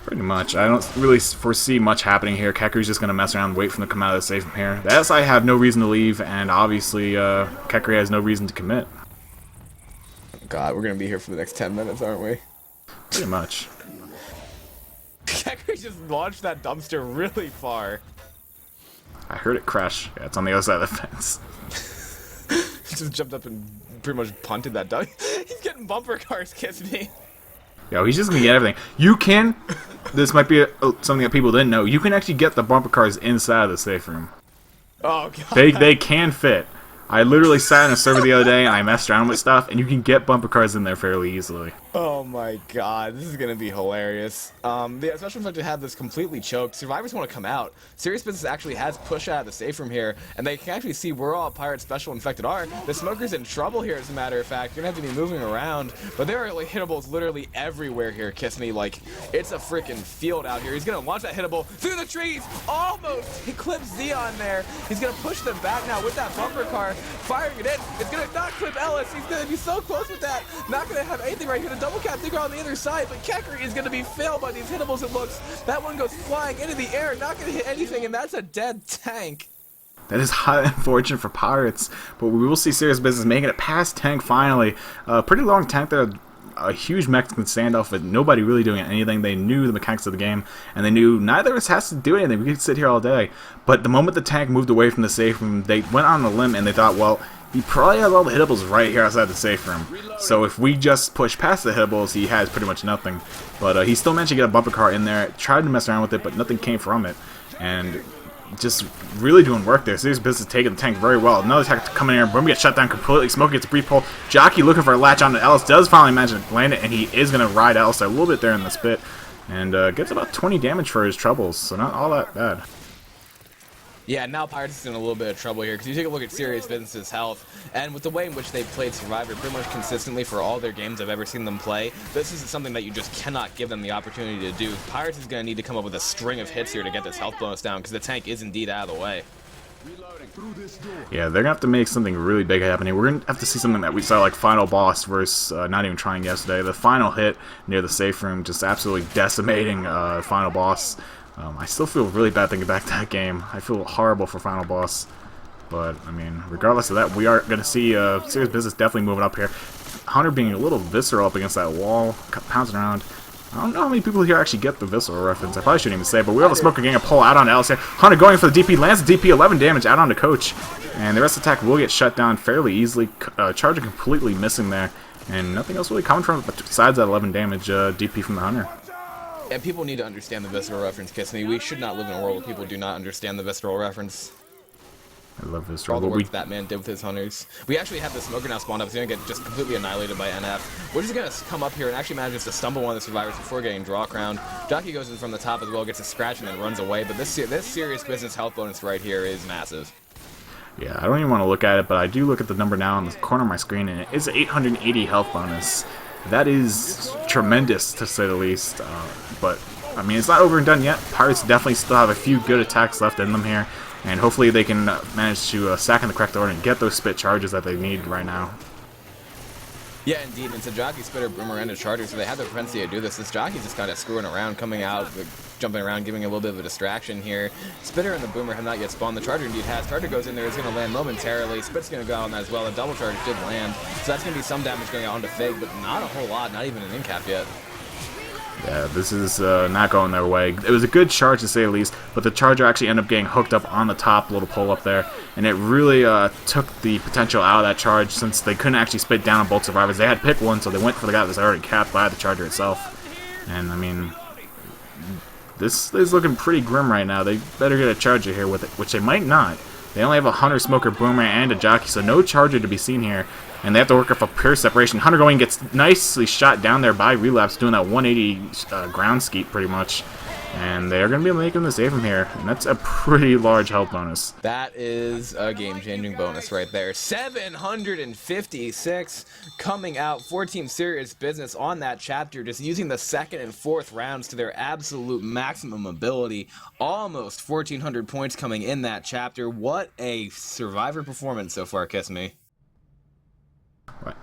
Pretty much. I don't really foresee much happening here. Kekri's just going to mess around and wait for them to come out of the safe from here. The SI have no reason to leave, and obviously Kekri has no reason to commit. God, we're gonna be here for the next 10 minutes, aren't we? Pretty much. Kekri just launched that dumpster really far. I heard it crash. Yeah, it's on the other side of the fence. Just jumped up and pretty much punted that duck. He's getting bumper cars, kiss me. Yo, he's just gonna get everything. You can. This might be something that people didn't know. You can actually get the bumper cars inside of the safe room. Oh god. They can fit. I literally sat in a server the other day and I messed around with stuff, and you can get bumper cars in there fairly easily. Oh my god, this is gonna be hilarious. The special effect to have this completely choked. Survivors want to come out. Serious Business actually has pushed out of the safe room here, and they can actually see where all Pirate Special Infected are. The Smoker's in trouble here, as a matter of fact. You're gonna have to be moving around, but there are like hittables literally everywhere here, Kiss Me. Like, it's a freaking field out here. He's gonna launch that hittable through the trees, almost! He clips Xeon there. He's gonna push them back now with that bumper car, firing it in. It's gonna not clip Ellis. He's gonna be so close with that. Not gonna have anything right here. Double cap Digger on the other side, but Kekri is going to be failed by these hittables, it looks. That one goes flying into the air, not going to hit anything, and that's a dead tank. That is highly unfortunate for Pirates, but we will see Serious Business making it past tank finally. Pretty long tank there, a huge Mexican standoff with nobody really doing anything. They knew the mechanics of the game, and they knew neither of us has to do anything. We could sit here all day. But the moment the tank moved away from the safe room, they went on the limb and they thought, well, he probably has all the hittables right here outside the safe room. So if we just push past the hittables, he has pretty much nothing. But he still managed to get a bumper car in there, tried to mess around with it, but nothing came from it. And just really doing work there. Serious Business taking the tank very well. Another attack coming in here. Boom, gets shut down completely. Smoke gets a brief pull. Jockey looking for a latch on to Ellis. Does finally manage to land it, and he is going to ride Ellis a little bit there in the spit. And gets about 20 damage for his troubles, so not all that bad. Yeah, now Pirates is in a little bit of trouble here, because you take a look at Serious Business's health, and with the way in which they've played Survivor pretty much consistently for all their games I've ever seen them play, this isn't something that you just cannot give them the opportunity to do. Pirates is going to need to come up with a string of hits here to get this health bonus down, because the tank is indeed out of the way. Yeah, they're going to have to make something really big happen here. We're going to have to see something that we saw like Final Boss versus Not Even Trying yesterday. The final hit near the safe room, just absolutely decimating Final Boss. I still feel really bad thinking back to that game. I feel horrible for Final Boss. But, I mean, regardless of that, we are going to see Serious Business definitely moving up here. Hunter being a little visceral up against that wall, pouncing around. I don't know how many people here actually get the visceral reference. I probably shouldn't even say, but we have a Smoker getting a pull out on Alice here. Hunter going for the DP, lands the DP, 11 damage out onto Coach. And the rest of the attack will get shut down fairly easily. Charger completely missing there. And nothing else really coming from it besides that 11 damage DP from the Hunter. And people need to understand the visceral reference, Kiss Me. We should not live in a world where people do not understand the visceral reference. I love visceral. All the work that man did with his hunters. We actually have the Smoker now spawned up. He's going to get just completely annihilated by NF. We're just going to come up here and actually manages to stumble one of the survivors before getting draw crowned. Jockey goes in from the top as well, gets a scratch and then runs away. But this Serious Business health bonus right here is massive. Yeah, I don't even want to look at it, but I do look at the number now on the corner of my screen, and it is 880 health bonus. That is tremendous, to say the least. But, I mean, it's not over and done yet. Pirates definitely still have a few good attacks left in them here, and hopefully they can manage to sack in the correct order and get those spit charges that they need right now. Yeah, indeed. It's a jockey, spitter, boomer, and a charger, so they have the propensity to do this. This jockey's just kind of screwing around, coming out, jumping around, giving a little bit of a distraction here. Spitter and the boomer have not yet spawned. The charger indeed has. Charger goes in there, is going to land momentarily. Spit's going to go out on that as well. A double charge did land, so that's going to be some damage going out onto Fig, but not a whole lot, not even an incap yet. Yeah, this is not going their way. It was a good charge, to say the least, but the charger actually ended up getting hooked up on the top little pole up there, and it really took the potential out of that charge since they couldn't actually spit down on both survivors. They had to pick one, so they went for the guy that was already capped by the charger itself. And, I mean, this is looking pretty grim right now. They better get a charger here with it, which they might not. They only have a Hunter, Smoker, Boomer, and a jockey, so no charger to be seen here. And they have to work off a pure separation. Hunter going gets nicely shot down there by Relapse, doing that 180 ground skeet pretty much. And they're going to be making the save from here. And that's a pretty large health bonus. That is a game-changing bonus right there. 756 coming out for Team Serious Business on that chapter, just using the second and fourth rounds to their absolute maximum ability. Almost 1,400 points coming in that chapter. What a Survivor performance so far, Kiss Me. What?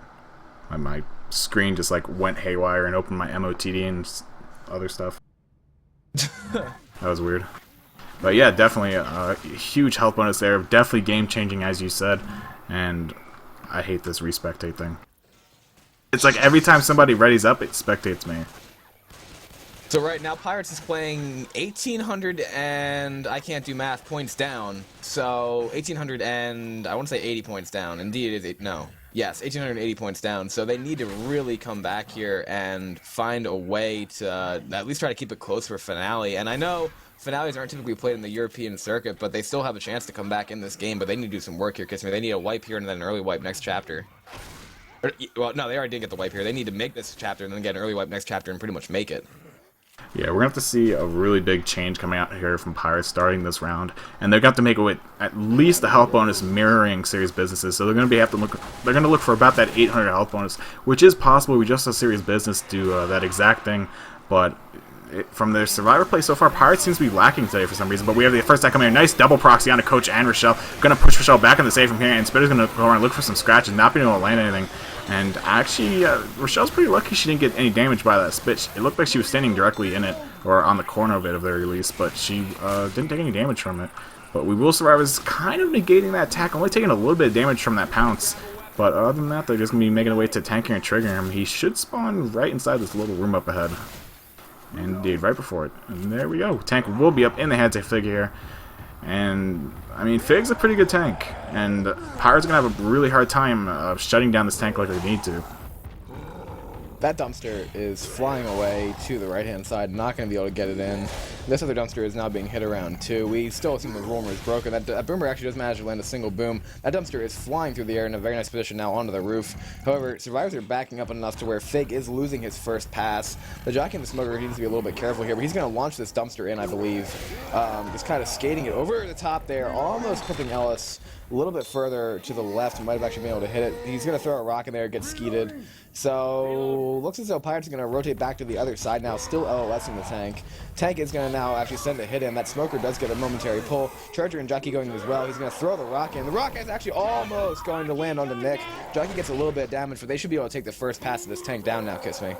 My screen just like went haywire and opened my MOTD and other stuff. That was weird. But yeah, definitely a huge health bonus there. Definitely game-changing, as you said. And I hate this respectate thing. It's like every time somebody readies up, it spectates me. So right now, Pirates is playing 1,800 and I can't do math points down. So 1,800 and I want to say 80 points down. Indeed, it is no. Yes, 1,880 points down. So they need to really come back here and find a way to at least try to keep it close for finale. And I know finales aren't typically played in the European circuit, but they still have a chance to come back in this game. But they need to do some work here, Kiss Me. They need a wipe here and then an early wipe next chapter. Well, no, they already did get the wipe here. They need to make this chapter and then get an early wipe next chapter and pretty much make it. Yeah, we're going to have to see a really big change coming out here from Pirates starting this round. And they're going to have to make it with at least the health bonus mirroring Serious Businesses. So they're going to look for about that 800 health bonus, which is possible. We just saw Serious Business do that exact thing. But from their Survivor play so far, Pirates seems to be lacking today for some reason. But we have the first time coming here. Nice double proxy onto Coach and Rochelle. Going to push Rochelle back in the save from here. And Spitter's going to go around and look for some scratches, not being able to land anything. And actually, Rochelle's pretty lucky she didn't get any damage by that spit. It looked like she was standing directly in it, or on the corner of it at the very least, but she didn't take any damage from it. But We Will Survive is kind of negating that attack, only taking a little bit of damage from that pounce. But other than that, they're just going to be making their way to tanking and triggering him. He should spawn right inside this little room up ahead. Indeed, right before it. And there we go. Tank will be up in the heads of Fig here. And, I mean, Fig's a pretty good tank. And Pirates are going to have a really hard time shutting down this tank like they need to. That dumpster is flying away to the right-hand side, not going to be able to get it in. This other dumpster is now being hit around, too. We still assume the boomer is broken. That boomer actually does manage to land a single boom. That dumpster is flying through the air in a very nice position now onto the roof. However, survivors are backing up enough to where Fig is losing his first pass. The jockey and the smoker needs to be a little bit careful here, but he's going to launch this dumpster in, I believe. Just kind of skating it over the top there, almost clipping Ellis a little bit further to the left. Might have actually been able to hit it. He's going to throw a rock in there, get skeeted. So, looks as though Pirates are going to rotate back to the other side now, still LOS in the tank. Tank is going to now actually send a hit in. That smoker does get a momentary pull. Charger and Jockey going as well. He's going to throw the rock in. The rock is actually almost going to land onto Nick. Jockey gets a little bit of damage, but they should be able to take the first pass of this tank down now, Kiss Me.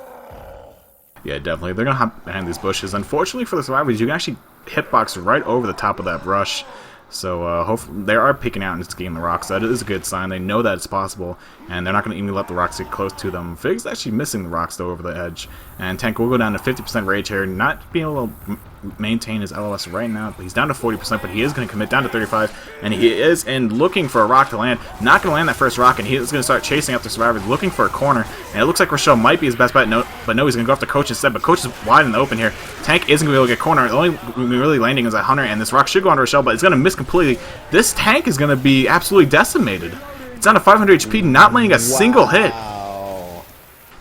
Yeah, definitely. They're going to hop behind these bushes. Unfortunately for the survivors, you can actually hitbox right over the top of that brush. So hopefully they are picking out and getting the rocks. That is a good sign. They know that it's possible, and they're not going to even let the rocks get close to them. Fig's actually missing the rocks though over the edge, and Tank will go down to 50% rage here, not being able to maintain his LOS right now. He's down to 40%, but he is going to commit down to 35, and he is looking for a rock to land. Not going to land that first rock, and he is going to start chasing up the survivors, looking for a corner. And it looks like Rochelle might be his best bet, but no, he's going to go after Coach instead. But Coach is wide in the open here. Tank isn't going to be able to get corner. The only really landing is that Hunter, and this rock should go onto Rochelle, but it's going to miss completely. This tank is going to be absolutely decimated. It's down to 500 HP, not landing a single hit.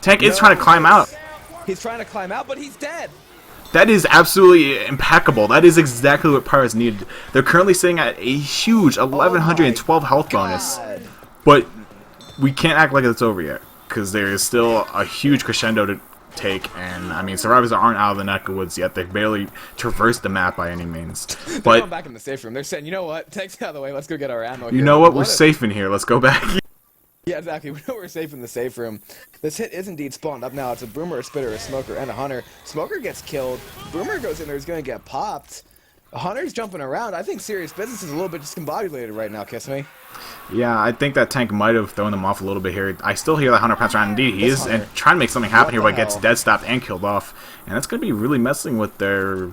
Tank is trying to climb out. He's trying to climb out, but he's dead. That is absolutely impeccable. That is exactly what Pirates needed. They're currently sitting at a huge 1112 health bonus. But we can't act like it's over yet, because there is still a huge crescendo to take, and I mean, survivors aren't out of the neck of the woods yet. They've barely traversed the map by any means. They're But going back in the safe room. They're saying, you know what, tanks out of the way, let's go get our ammo. you know what? We're safe in here. Let's go back. Yeah, exactly. We know we're safe in the safe room. This hit is indeed spawned up now. It's a Boomer, a Spitter, a Smoker, and a Hunter. Smoker gets killed. Boomer goes in there. He's going to get popped. Hunter's jumping around. I think Serious Business is a little bit discombobulated right now, Kiss Me. Yeah, I think that tank might have thrown them off a little bit here. I still hear that Hunter pounce around. Indeed, he is and trying to make something happen here, but gets dead stopped and killed off. And that's going to be really messing with their,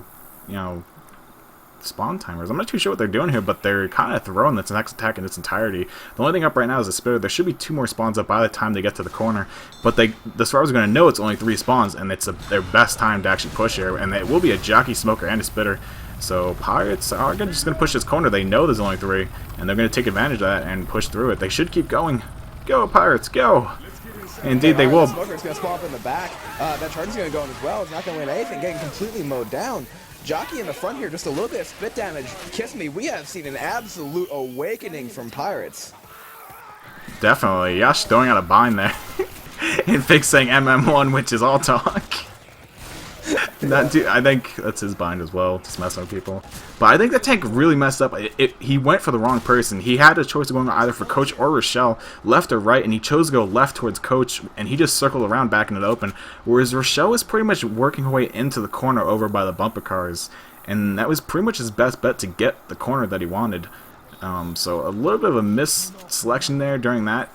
spawn timers. I'm not too sure what they're doing here, but they're kind of throwing this next attack in its entirety. The only thing up right now is a Spitter. There should be 2 more spawns up by the time they get to the corner, but the survivors are going to know it's only 3 spawns, and it's their best time to actually push here, and it will be a Jockey, Smoker, and a Spitter. So Pirates are just going to push this corner. They know there's only 3, and they're going to take advantage of that and push through it. They should keep going. Go, Pirates, go! Indeed, they will. Smoker's going to spawn up in the back. That Charger's going to go in as well. It's not going to win anything, getting completely mowed down. Jockey in the front here, just a little bit of spit damage. Kiss Me, we have seen an absolute awakening from Pirates. Definitely. Yash throwing out a bind there. And Fix saying MM1, which is all talk. I think that's his bind as well, just messing with people. But I think that tank really messed up. He went for the wrong person. He had a choice of going either for Coach or Rochelle, left or right, and he chose to go left towards Coach, and he just circled around back in it open. Whereas Rochelle was pretty much working her way into the corner over by the bumper cars, and that was pretty much his best bet to get the corner that he wanted. So a little bit of a misselection there during that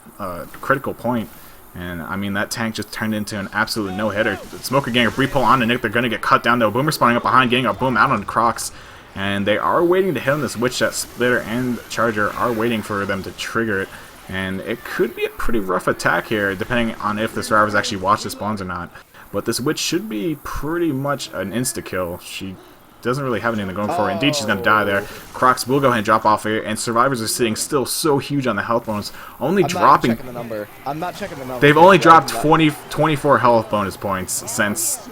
critical point. And, I mean, that tank just turned into an absolute no-hitter. Smoker getting a brief pull on to Nick. They're going to get cut down, though. Boomer spawning up behind, getting a boom out on Crocs. And they are waiting to hit on this Witch. That Splitter and Charger are waiting for them to trigger it. And it could be a pretty rough attack here, depending on if the survivors actually watch the spawns or not. But this Witch should be pretty much an insta-kill. She doesn't really have anything going for her. Indeed, she's going to die there. Crocs will go ahead and drop off here, and survivors are sitting still so huge on the health bonus, only dropping. I'm not checking the number. They've only dropped 24 health bonus points since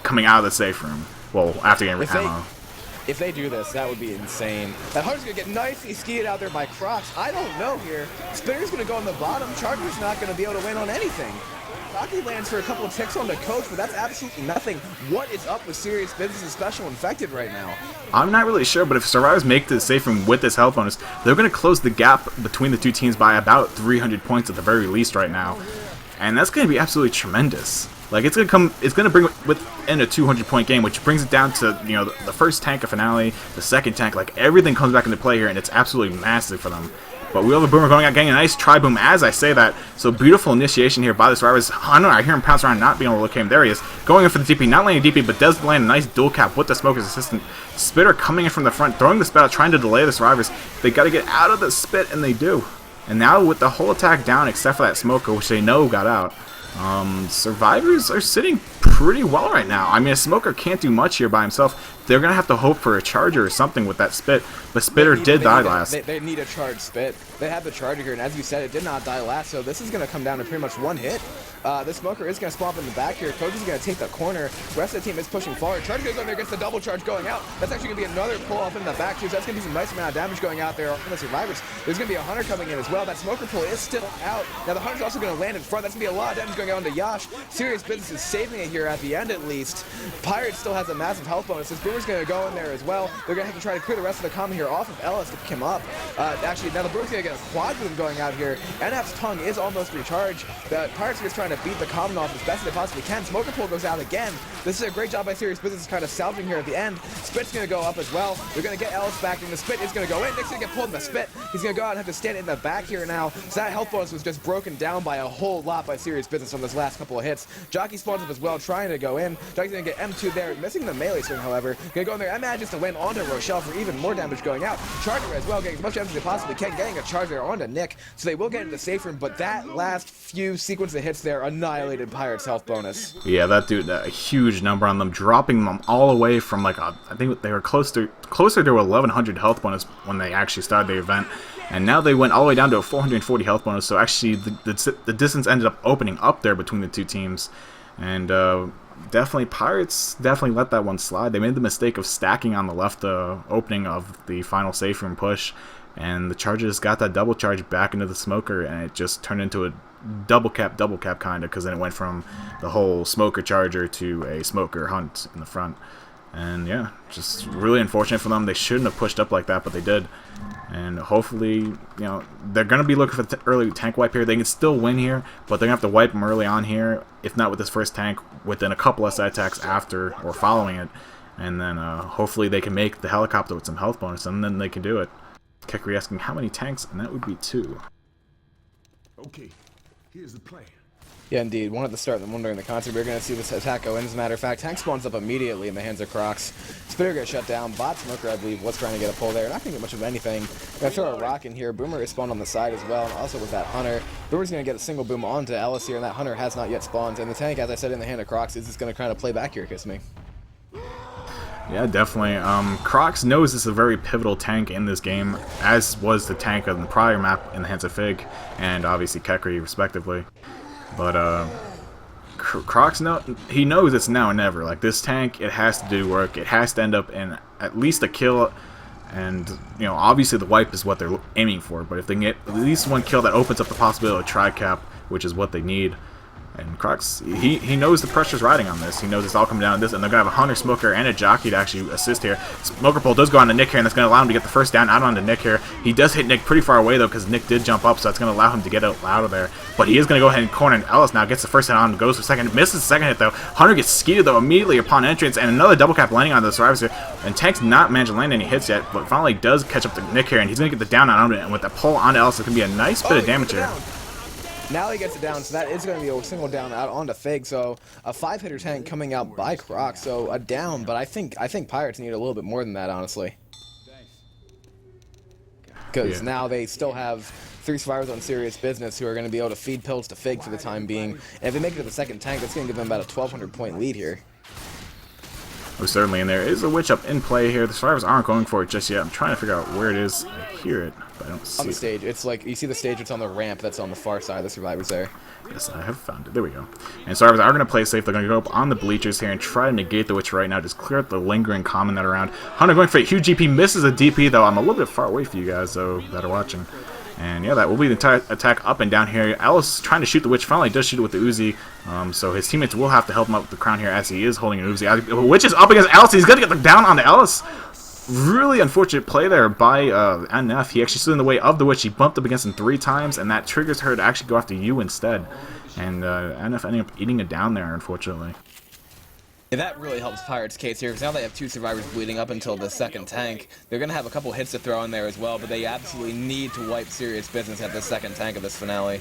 coming out of the safe room. Well, after getting ammo. If they do this, that would be insane. That Hunter's going to get nicely skied out there by Crocs. I don't know here. Spitter's going to go on the bottom. Charger's not going to be able to win on anything. Rocky lands for a couple of ticks on the Coach, but that's absolutely nothing. What is up with Serious Business and Special Infected right now? I'm not really sure, but if survivors make the safe room with this health bonus, they're going to close the gap between the 2 teams by about 300 points at the very least right now. And that's going to be absolutely tremendous. Like, it's going to bring within a 200-point game, which brings it down to, the first tank of finale, the second tank. Like, everything comes back into play here, and it's absolutely massive for them. But we have a Boomer going out, getting a nice tri-boom as I say that. So beautiful initiation here by the survivors. Hunter, I hear him pounce around, not being able to locate him. There he is. Going in for the DP, not landing DP, but does land a nice dual cap with the Smoker's assistant. Spitter coming in from the front, throwing the spit out, trying to delay the survivors. They got to get out of the spit, and they do. And now with the whole attack down, except for that Smoker, which they know got out, survivors are sitting pretty well right now. I mean, a Smoker can't do much here by himself. They're going to have to hope for a Charger or something with that spit. But Spitter did die last. They need a charged spit. They have the Charger here, and as you said, it did not die last, so this is going to come down to pretty much one hit. The Smoker is going to spawn up in the back here. Coach is going to take the corner. The rest of the team is pushing forward. Charger goes on there, gets the double charge going out. That's actually going to be another pull off in the back, too, so that's going to be some nice amount of damage going out there on the survivors. There's going to be a Hunter coming in as well. That Smoker pull is still out. Now, the Hunter's also going to land in front. That's going to be a lot of damage going out into Yash. Serious Business is saving it here at the end, at least. Pirates still has a massive health bonus. This Boomer's going to go in there as well. They're going to have to try to clear the rest of the common here off of Ellis to pick him up. Actually, now the Boomer's going to get a quad boom going out here. NF's tongue is almost recharged. The Pirates are just trying to beat the common off as best as they possibly can. Smoker pull goes out again. This is a great job by Serious Business kind of salvaging here at the end. Spit's going to go up as well. They're going to get Ellis back, and the Spit is going to go in. Nick's going to get pulled in the Spit. He's going to go out and have to stand in the back here now. So that health bonus was just broken down by a whole lot by Serious Business on this last couple of hits. Jockey spawns up as well, trying to go in. Jockey's going to get M2 there, missing the melee swing, however. Going to go in there and manages to land onto Rochelle for even more damage going out. Charger as well, getting as much damage as they possibly can, getting a charge there onto Nick. So they will get into the safe room, but that last few sequence of hits there annihilated Pirates' health bonus. Yeah, that dude, a huge number on them, dropping them all away from like I think they were closer to 1100 health bonus when they actually started the event, and now they went all the way down to a 440 health bonus. So actually, the distance ended up opening up there between the 2 teams. And definitely Pirates definitely let that one slide. They made the mistake of stacking on the left opening of the final safe room push, and the Chargers got that double charge back into the smoker, and it just turned into a double cap kind of, because then it went from the whole smoker charger to a smoker hunt in the front. And yeah, just really unfortunate for them. They shouldn't have pushed up like that, but they did. And hopefully, you know, they're going to be looking for early tank wipe here. They can still win here, but they're going to have to wipe them early on here, if not with this first tank, within a couple of side attacks after or following it. And then hopefully they can make the helicopter with some health bonus, and then they can do it. Kekri asking how many tanks, and that would be 2. Okay, here's the plan. Yeah, indeed. One at the start and one during the concert. We're going to see this attack go in. As a matter of fact, tank spawns up immediately in the hands of Crocs. Spitter gets shut down. Bot Smoker, I believe, was trying to get a pull there. Not going to get much of anything. Going to throw a rock in here. Boomer is spawned on the side as well, and also with that Hunter. Boomer's going to get a single boom onto Ellis here, and that Hunter has not yet spawned. And the tank, as I said, in the hand of Crocs, is just going to kind of play back here, Kiss Me. Yeah, definitely. Crocs knows this is a very pivotal tank in this game, as was the tank of the prior map in the hands of Fig, and obviously Kekri, respectively. But Crocs he knows it's now or never. Like, this tank, it has to do work. It has to end up in at least a kill, and you know, obviously the wipe is what they're aiming for. But if they can get at least one kill, that opens up the possibility of a tri-cap, which is what they need. And Crocs, he knows the pressure's riding on this. He knows it's all coming down to this, and they're going to have a Hunter, Smoker, and a Jockey to actually assist here. Smoker Pole does go on to Nick here, and that's going to allow him to get the first down out onto Nick here. He does hit Nick pretty far away, though, because Nick did jump up, so that's going to allow him to get out of there. But he is going to go ahead and corner, and Ellis now gets the first hit on him, goes for second, misses the second hit, though. Hunter gets skeeted, though, immediately upon entrance, and another double cap landing on the survivors here. And Tank's not managed to land any hits yet, but finally does catch up to Nick here, and he's going to get the down on him, and with the pull onto Ellis, it's going to be a nice bit of damage here. Now he gets it down, so that is going to be a single down out onto Fig. So a 5-hitter tank coming out by Croc, so a down. But I think Pirates need a little bit more than that, honestly. Because now they still have 3 survivors on serious business who are going to be able to feed pills to Fig for the time being. And if they make it to the second tank, that's going to give them about a 1,200 point lead here. Oh, certainly, and there is a witch up in play here. The survivors aren't going for it just yet. I'm trying to figure out where it is. I hear it, but I don't see it. On the stage. It's like, you see the stage, it's on the ramp that's on the far side of the survivors there. Yes, I have found it. There we go. And survivors are going to play safe. They're going to go up on the bleachers here and try to negate the witch right now. Just clear out the lingering common that around. Hunter going for a huge GP. Misses a DP, though. I'm a little bit far away for you guys, though, that are watching. And yeah, that will be the entire attack up and down here. Alice trying to shoot the witch. Finally does shoot it with the Uzi. So his teammates will have to help him out with the crown here as he is holding an Uzi. Witch is up against Alice. He's going to get the down on the Alice. Really unfortunate play there by NF. He actually stood in the way of the witch. He bumped up against him 3 times, and that triggers her to actually go after you instead. And NF ending up eating it down there, unfortunately. Yeah, that really helps Pirates' case here, because now they have 2 survivors bleeding up until the second tank. They're going to have a couple hits to throw in there as well, but they absolutely need to wipe serious business at the second tank of this finale.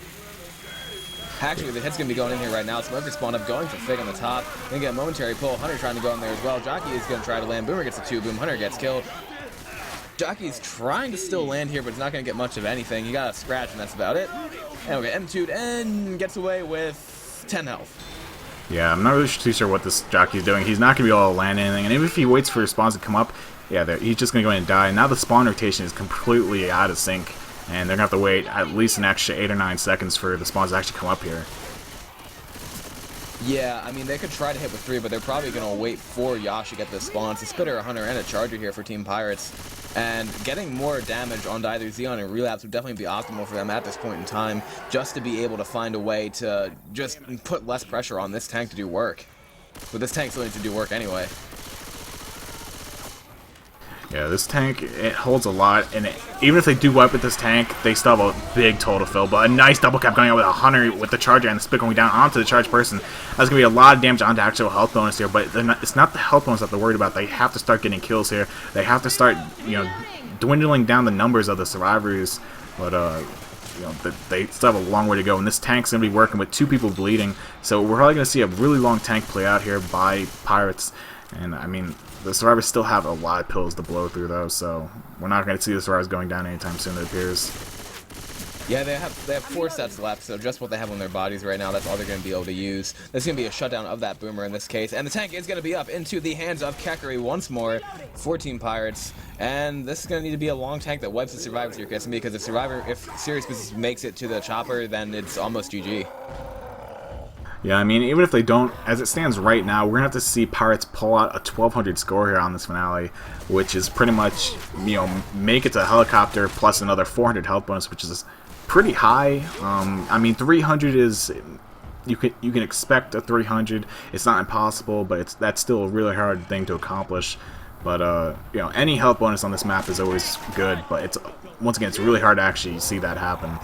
Actually, the hit's going to be going in here right now. Smoker spawned up, going for Fig on the top. Then get a momentary pull. Hunter trying to go in there as well. Jockey is going to try to land. Boomer gets a 2-boom. Hunter gets killed. Jockey's trying to still land here, but it's not going to get much of anything. He got a scratch, and that's about it. And we get M2'd and gets away with 10 health. Yeah, I'm not really too sure what this jockey's doing. He's not going to be able to land anything, and even if he waits for his spawns to come up, yeah, he's just going to go ahead and die. Now the spawn rotation is completely out of sync, and they're going to have to wait at least an extra 8 or 9 seconds for the spawns to actually come up here. Yeah, I mean, they could try to hit with 3, but they're probably going to wait for Yash to get the spawns. A Spitter, a Hunter, and a Charger here for Team Pirates. And getting more damage onto either Xeon or Relapse would definitely be optimal for them at this point in time, just to be able to find a way to just put less pressure on this tank to do work. But this tank still needs to do work anyway. Yeah, this tank, it holds a lot, and even if they do wipe with this tank, they still have a big total fill. But a nice double cap going out with a Hunter with the Charger and the Spit going down onto the charged person. That's going to be a lot of damage onto actual health bonus here, but it's not the health bonus that they're worried about. They have to start getting kills here. They have to start, dwindling down the numbers of the survivors. But, they still have a long way to go, and this tank's going to be working with 2 people bleeding. So we're probably going to see a really long tank play out here by Pirates. And, I mean, the survivors still have a lot of pills to blow through, though, so we're not going to see the survivors going down anytime soon, it appears. Yeah, they have 4 sets left, so just what they have on their bodies right now, that's all they're going to be able to use. There's going to be a shutdown of that Boomer in this case, and the tank is going to be up into the hands of Kekri once more for Team Pirates. And this is going to need to be a long tank that wipes the survivors here, Kissimmee, because if Serious Business makes it to the chopper, then it's almost GG. Yeah, I mean, even if they don't, as it stands right now, we're going to have to see Pirates pull out a 1,200 score here on this finale, which is pretty much, you know, make it to helicopter plus another 400 health bonus, which is pretty high. I mean, 300 is, you can expect a 300. It's not impossible, but that's still a really hard thing to accomplish. But, you know, any health bonus on this map is always good, but once again, it's really hard to actually see that happen.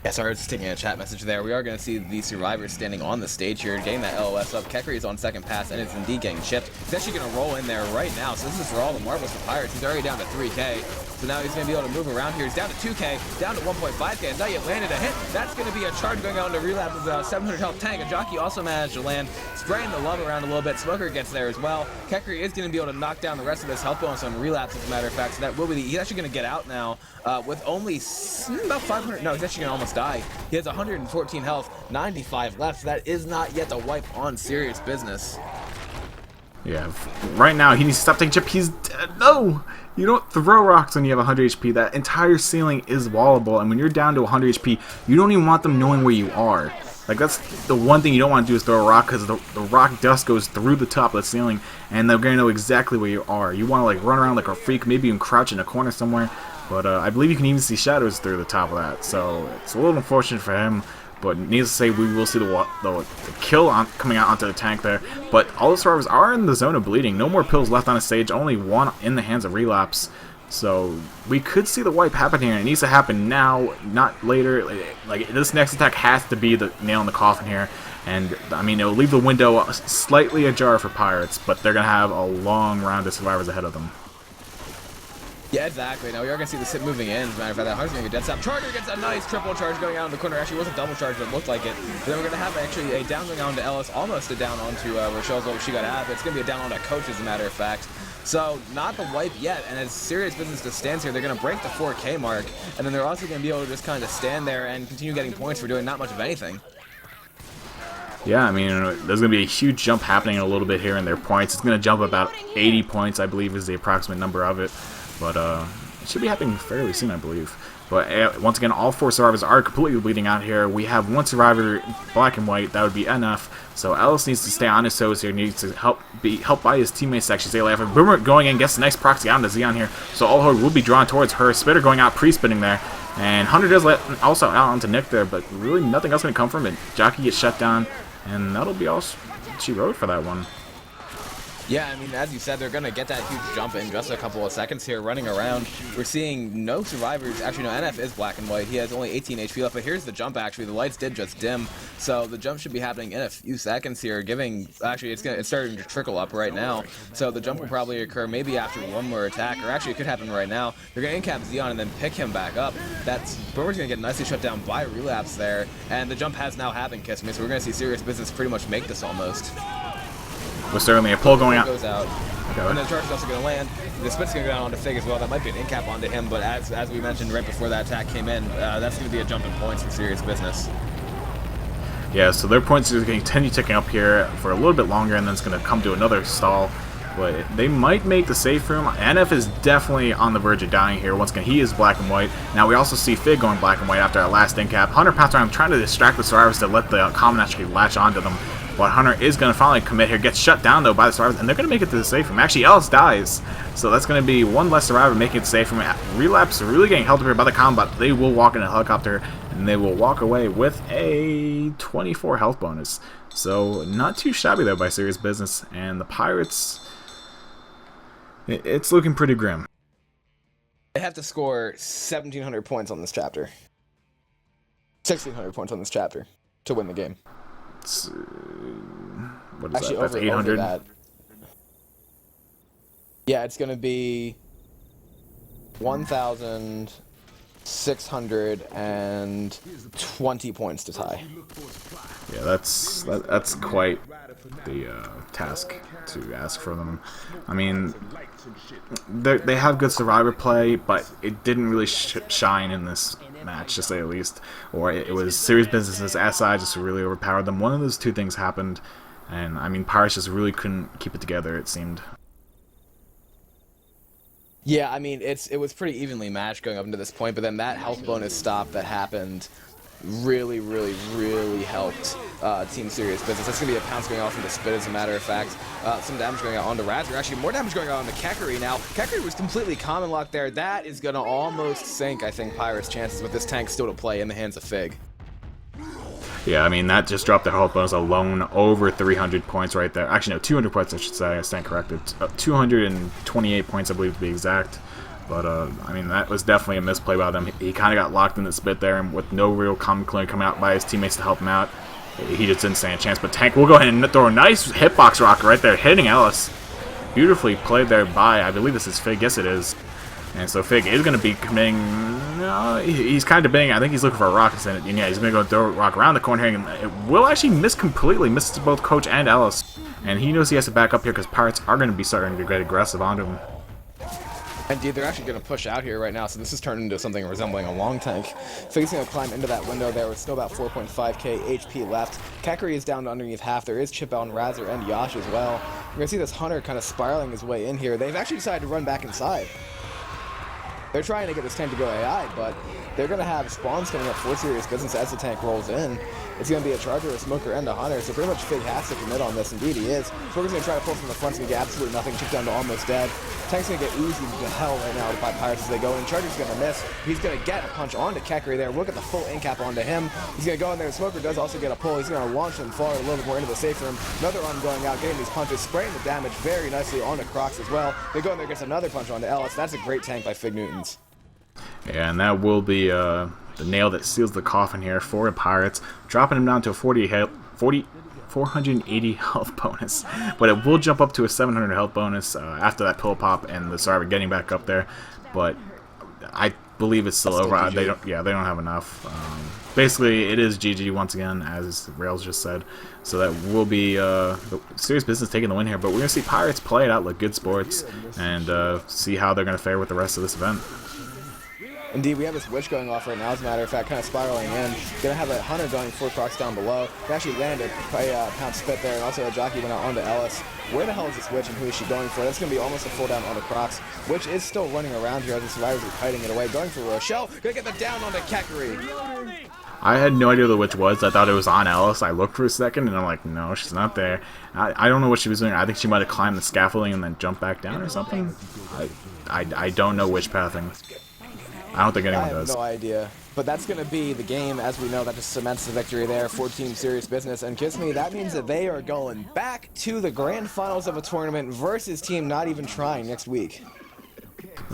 Yeah, sorry, I was just taking a chat message there. We are going to see the survivors standing on the stage here, getting that LOS up. Kekri is on second pass, and is indeed getting chipped. He's actually going to roll in there right now, so this is for all the marbles for Pirates. He's already down to 3K, so now he's going to be able to move around here. He's down to 2K, down to 1.5K, and now you landed a hit. That's going to be a charge going out into relapse with a 700 health tank. A jockey also managed to land, spraying the love around a little bit. Smoker gets there as well. Kekri is going to be able to knock down the rest of his health bonus on relapse, as a matter of fact, so that will be he's actually going to get out now with only about 500. No, he's actually going to almost die. He has 114 health, 95 left, so that is not yet the wipe on serious business. Yeah, right now he needs to stop taking chip. He's dead. No! You don't throw rocks when you have 100 HP. That entire ceiling is wallable, and when you're down to 100 HP, you don't even want them knowing where you are. Like, that's the one thing you don't want to do is throw a rock, because the rock dust goes through the top of the ceiling, and they're going to know exactly where you are. You want to, like, run around like a freak, maybe even crouch in a corner somewhere. But I believe you can even see shadows through the top of that, so it's a little unfortunate for him. But needless to say, we will see the kill coming out onto the tank there. But all the survivors are in the zone of bleeding. No more pills left on the stage, only one in the hands of relapse. So we could see the wipe happen here, and it needs to happen now, not later. Like, this next attack has to be the nail in the coffin here. And, I mean, it'll leave the window slightly ajar for Pirates, but they're going to have a long round of survivors ahead of them. Yeah, exactly. Now we are going to see the sit moving in. As a matter of fact, that Hunter's going to get dead stop. Charger gets a nice triple charge going out in the corner. Actually, it wasn't double charge, but it looked like it. Then we're going to have actually a down going on to Ellis, almost a down onto Rochelle's what she got out. But it's going to be a down onto Coach, as a matter of fact. So, not the wipe yet, and as serious business just stands here, they're going to break the 4K mark, and then they're also going to be able to just kind of stand there and continue getting points for doing not much of anything. Yeah, I mean, there's going to be a huge jump happening in a little bit here in their points. It's going to jump about 80 points, I believe, is the approximate number of it. But, it should be happening fairly soon, I believe. But once again, all four survivors are completely bleeding out here. We have one survivor, black and white. That would be NF. So Ellis needs to stay on his toes here. Needs to be helped by his teammates to actually stay alive. Boomer going in, gets a nice proxy onto Xeon here. So all her will be drawn towards her. Spitter going out, pre-spinning there. And Hunter does let also out onto Nick there, but really nothing else going to come from it. Jockey gets shut down, and that'll be all she wrote for that one. Yeah, I mean, as you said, they're going to get that huge jump in just a couple of seconds here running around. We're seeing no survivors. Actually, no, NF is black and white. He has only 18 HP left, but here's the jump, actually. The lights did just dim, so the jump should be happening in a few seconds here, actually, it's starting to trickle up right now, so the jump will probably occur maybe after one more attack, or actually it could happen right now. They're going to incap Xeon and then pick him back up. Boomer's going to get nicely shut down by relapse there, and the jump has now happened, Kiss Me, so we're going to see serious business pretty much make this almost. Was certainly a pull going out. Goes out. Okay. And then the charge is also going to land. The spit's going to go down onto Fig as well. That might be an incap onto him, but as we mentioned right before that attack came in, that's going to be a jump in points for serious business. Yeah, so their points are going to continue ticking up here for a little bit longer, and then it's going to come to another stall. But they might make the safe room. NF is definitely on the verge of dying here. Once again, he is black and white. Now we also see Fig going black and white after our last incap. Hunter passed around trying to distract the survivors to let the common actually latch onto them. But Hunter is going to finally commit here. Gets shut down, though, by the survivors, and they're going to make it to the safe room. Actually, Ellis dies. So that's going to be one less survivor making it safe room. Relapse really getting held up here by the combat. They will walk in a helicopter, and they will walk away with a 24 health bonus. So not too shabby, though, by serious business. And the Pirates, it's looking pretty grim. They have to score 1,700 points on this chapter. 1,600 points on this chapter to win the game. What is actually, that? That's 800? That. Yeah, it's going to be 1,620 points to tie. Yeah, that's quite the task to ask for them. I mean, they have good survivor play, but it didn't really shine in this match, to say the least. Or it was serious business as SI just really overpowered them. One of those two things happened, and I mean, Pirates just really couldn't keep it together, it seemed. Yeah, I mean, it was pretty evenly matched going up into this point, but then that health bonus stop that happened really helped Team Serious Business. That's going to be a pounce going off into Spit, as a matter of fact. Some damage going out onto Razor. Actually, more damage going out onto Kekery now. Kekery was completely common locked there. That is going to almost sink, I think, Pirate's chances with this tank still to play in the hands of Fig. Yeah, I mean, that just dropped their health bonus alone over 300 points right there. Actually, no, 200 points, I should say. I stand corrected. 228 points, I believe, to be exact. But, I mean, that was definitely a misplay by them. He kind of got locked in the Spit there, and with no real common clear coming out by his teammates to help him out, he just didn't stand a chance. But Tank will go ahead and throw a nice hitbox rocket right there, hitting Ellis. Beautifully played there by, I believe this is Fig. Yes, it is. And so Fig is going to be committing. He's kind of debating. I think he's looking for a rocket. And yeah, he's going to go throw a rock around the corner here. And it will actually miss completely. Misses both Coach and Ellis. And he knows he has to back up here because Pirates are going to be starting to get aggressive onto him. Indeed, they're actually going to push out here right now, so this has turned into something resembling a long tank. Fig's going to climb into that window there with still about 4.5k HP left. Kekery is down to underneath half. There is chip out on Razor and Yash as well. You're going to see this Hunter kind of spiraling his way in here. They've actually decided to run back inside. They're trying to get this tank to go AI, but they're going to have spawns coming up for Serious Business as the tank rolls in. It's going to be a Charger, a Smoker, and a Hunter, so pretty much Fig has to commit on this. Indeed, he is. Smoker's going to try to pull from the front, he's going to get absolutely nothing, chip down to almost dead. Tank's going to get oozed to hell right now by Pirates as they go in. Charger's going to miss. He's going to get a punch onto Kekery there. Look at the full incap onto him. He's going to go in there. Smoker does also get a pull. He's going to launch him forward a little bit more into the safe room. Another run going out, getting these punches, spraying the damage very nicely onto Crocs as well. They go in there, gets another punch onto Ellis. That's a great tank by Fig Newtons. Yeah, and that will be the nail that seals the coffin here for the Pirates, dropping him down to a 480 health bonus. But it will jump up to a 700 health bonus after that pillow pop and the Sarva getting back up there. But I believe it's still over. They don't have enough. Basically, it is GG once again, as Rails just said. So that will be Serious Business taking the win here. But we're gonna see Pirates play it out like good sports and see how they're gonna fare with the rest of this event. Indeed, we have this Witch going off right now, as a matter of fact, kind of spiraling in. Gonna have a Hunter going for Crocs down below. They actually landed a pound Spit there, and also a Jockey went out onto Ellis. Where the hell is this Witch, and who is she going for? That's gonna be almost a full down onto Crocs. Witch is still running around here as the survivors are fighting it away. Going for Rochelle, gonna get the down onto Kekery. I had no idea who the Witch was. I thought it was on Ellis. I looked for a second, and I'm like, no, she's not there. I don't know what she was doing. I think she might have climbed the scaffolding and then jumped back down or something. I don't know witch pathing. I don't think anyone does. I have no idea. But that's going to be the game, as we know. That just cements the victory there for Team Serious Business. And kiss me, that means that they are going back to the grand finals of a tournament versus Team Not Even Trying next week.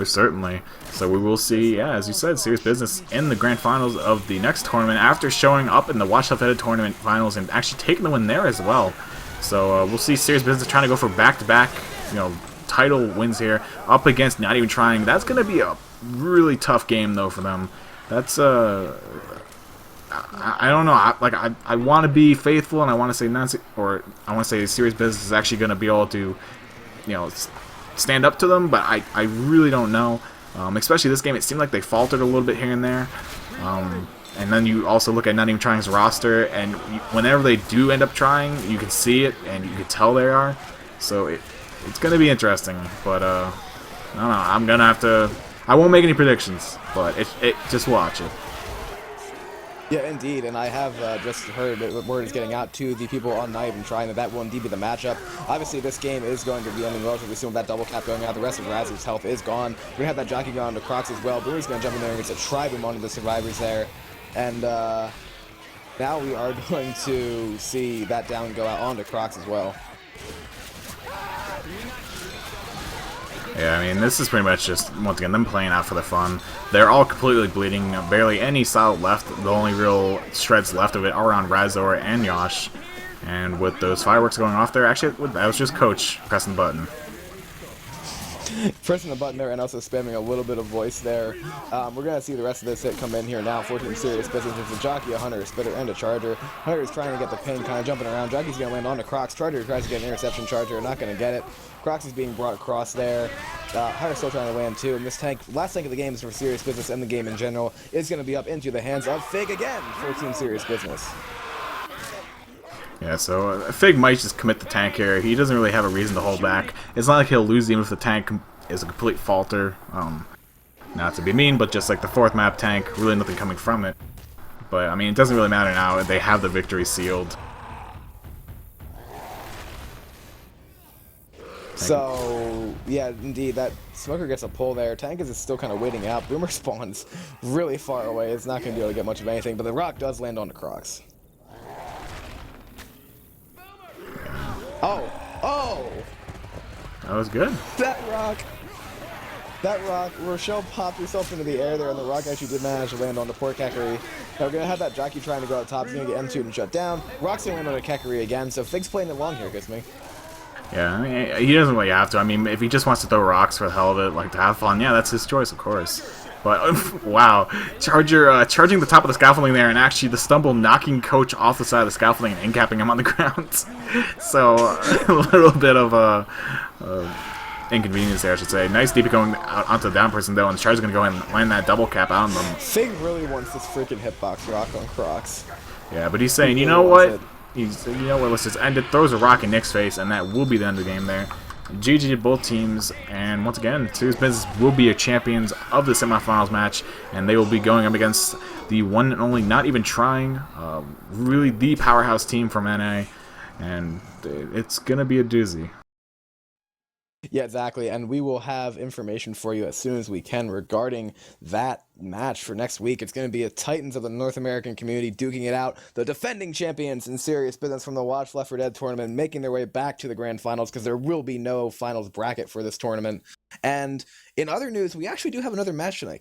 Certainly. So we will see, yeah, as you said, Serious Business in the grand finals of the next tournament after showing up in the Watch Self-Edit tournament finals and actually taking the win there as well. So we'll see Serious Business trying to go for back-to-back, title wins here up against Not Even Trying. That's going to be a really tough game though for them. That's I don't know. I want to be faithful and I want to say I want to say Serious Business is actually going to be able to, stand up to them. But I really don't know. Especially this game, it seemed like they faltered a little bit here and there. And then you also look at Not Even Trying's roster, and whenever they do end up trying, you can see it and you can tell they are. So it's going to be interesting. But I don't know. I'm gonna have to. I won't make any predictions, but just watch it. Yeah, indeed, and I have just heard that word is getting out to the people on Not Even Trying that will indeed be the matchup. Obviously, this game is going to be ending relatively soon with that double cap going out. The rest of Razor's health is gone. We're going to have that Jockey going on to Crocs as well. Brewer's going to jump in there and get a Tribe among the survivors there. And now we are going to see that down go out onto Crocs as well. Yeah, I mean, this is pretty much just, once again, them playing out for the fun. They're all completely bleeding, barely any solid left. The only real shreds left of it are around Razor and Yosh. And with those fireworks going off there, actually, that was just Coach pressing the button. Pressing the button there and also spamming a little bit of voice there. We're going to see the rest of this hit come in here now. 14 Serious Business. There's a Jockey, a Hunter, a Spitter, and a Charger. Hunter is trying to get the pin, kind of jumping around. Jockey's going to land on to Crocs. Charger tries to get an interception. Charger not going to get it. Crocs is being brought across there. Hunter's still trying to land too. And this tank, last tank of the game is for Serious Business and the game in general, is going to be up into the hands of Fig again. 14 Serious Business. Yeah, so Fig might just commit the tank here. He doesn't really have a reason to hold back. It's not like he'll lose even if the tank is a complete falter. Not to be mean, but just like the 4th map tank, really nothing coming from it. But I mean, it doesn't really matter now. They have the victory sealed. So, yeah, indeed, that Smoker gets a pull there. Tank is still kind of waiting out. Boomer spawns really far away. It's not going to be able to get much of anything, but the rock does land on the Crocs. Oh! Oh! That was good. That rock, Rochelle popped herself into the air there, and the rock actually did manage to land on the poor Kekiri. Now we're going to have that jockey trying to go out top. He's going to get M2 and shut down. Rock's going to land on a Kekiri again, so Fig's playing it long here, gets me. Yeah, I mean, he doesn't really have to. I mean, if he just wants to throw rocks for the hell of it, like to have fun, yeah, that's his choice, of course. But, wow, charging the top of the scaffolding there, and actually the stumble knocking Coach off the side of the scaffolding and incapping him on the ground. So, a little bit of inconvenience there, I should say. Nice DP going out onto the down person, though, and Char's going to go ahead and land that double cap on them. Fig really wants this freaking hitbox rock on Crocs. Yeah, but he's saying, you know what? You know what, let's just end it. Throws a rock in Nick's face, and that will be the end of the game there. GG to both teams, and once again, Serious Business will be your champions of the semifinals match, and they will be going up against the one and only, not even trying, really the powerhouse team from NA, and it's going to be a doozy. Yeah, exactly, and we will have information for you as soon as we can regarding that match for next week. It's going to be a Titans of the North American community duking it out, the defending champions in Serious Business from the Watch Left 4 Dead tournament, making their way back to the grand finals because there will be no finals bracket for this tournament. And in other news, we actually do have another match tonight.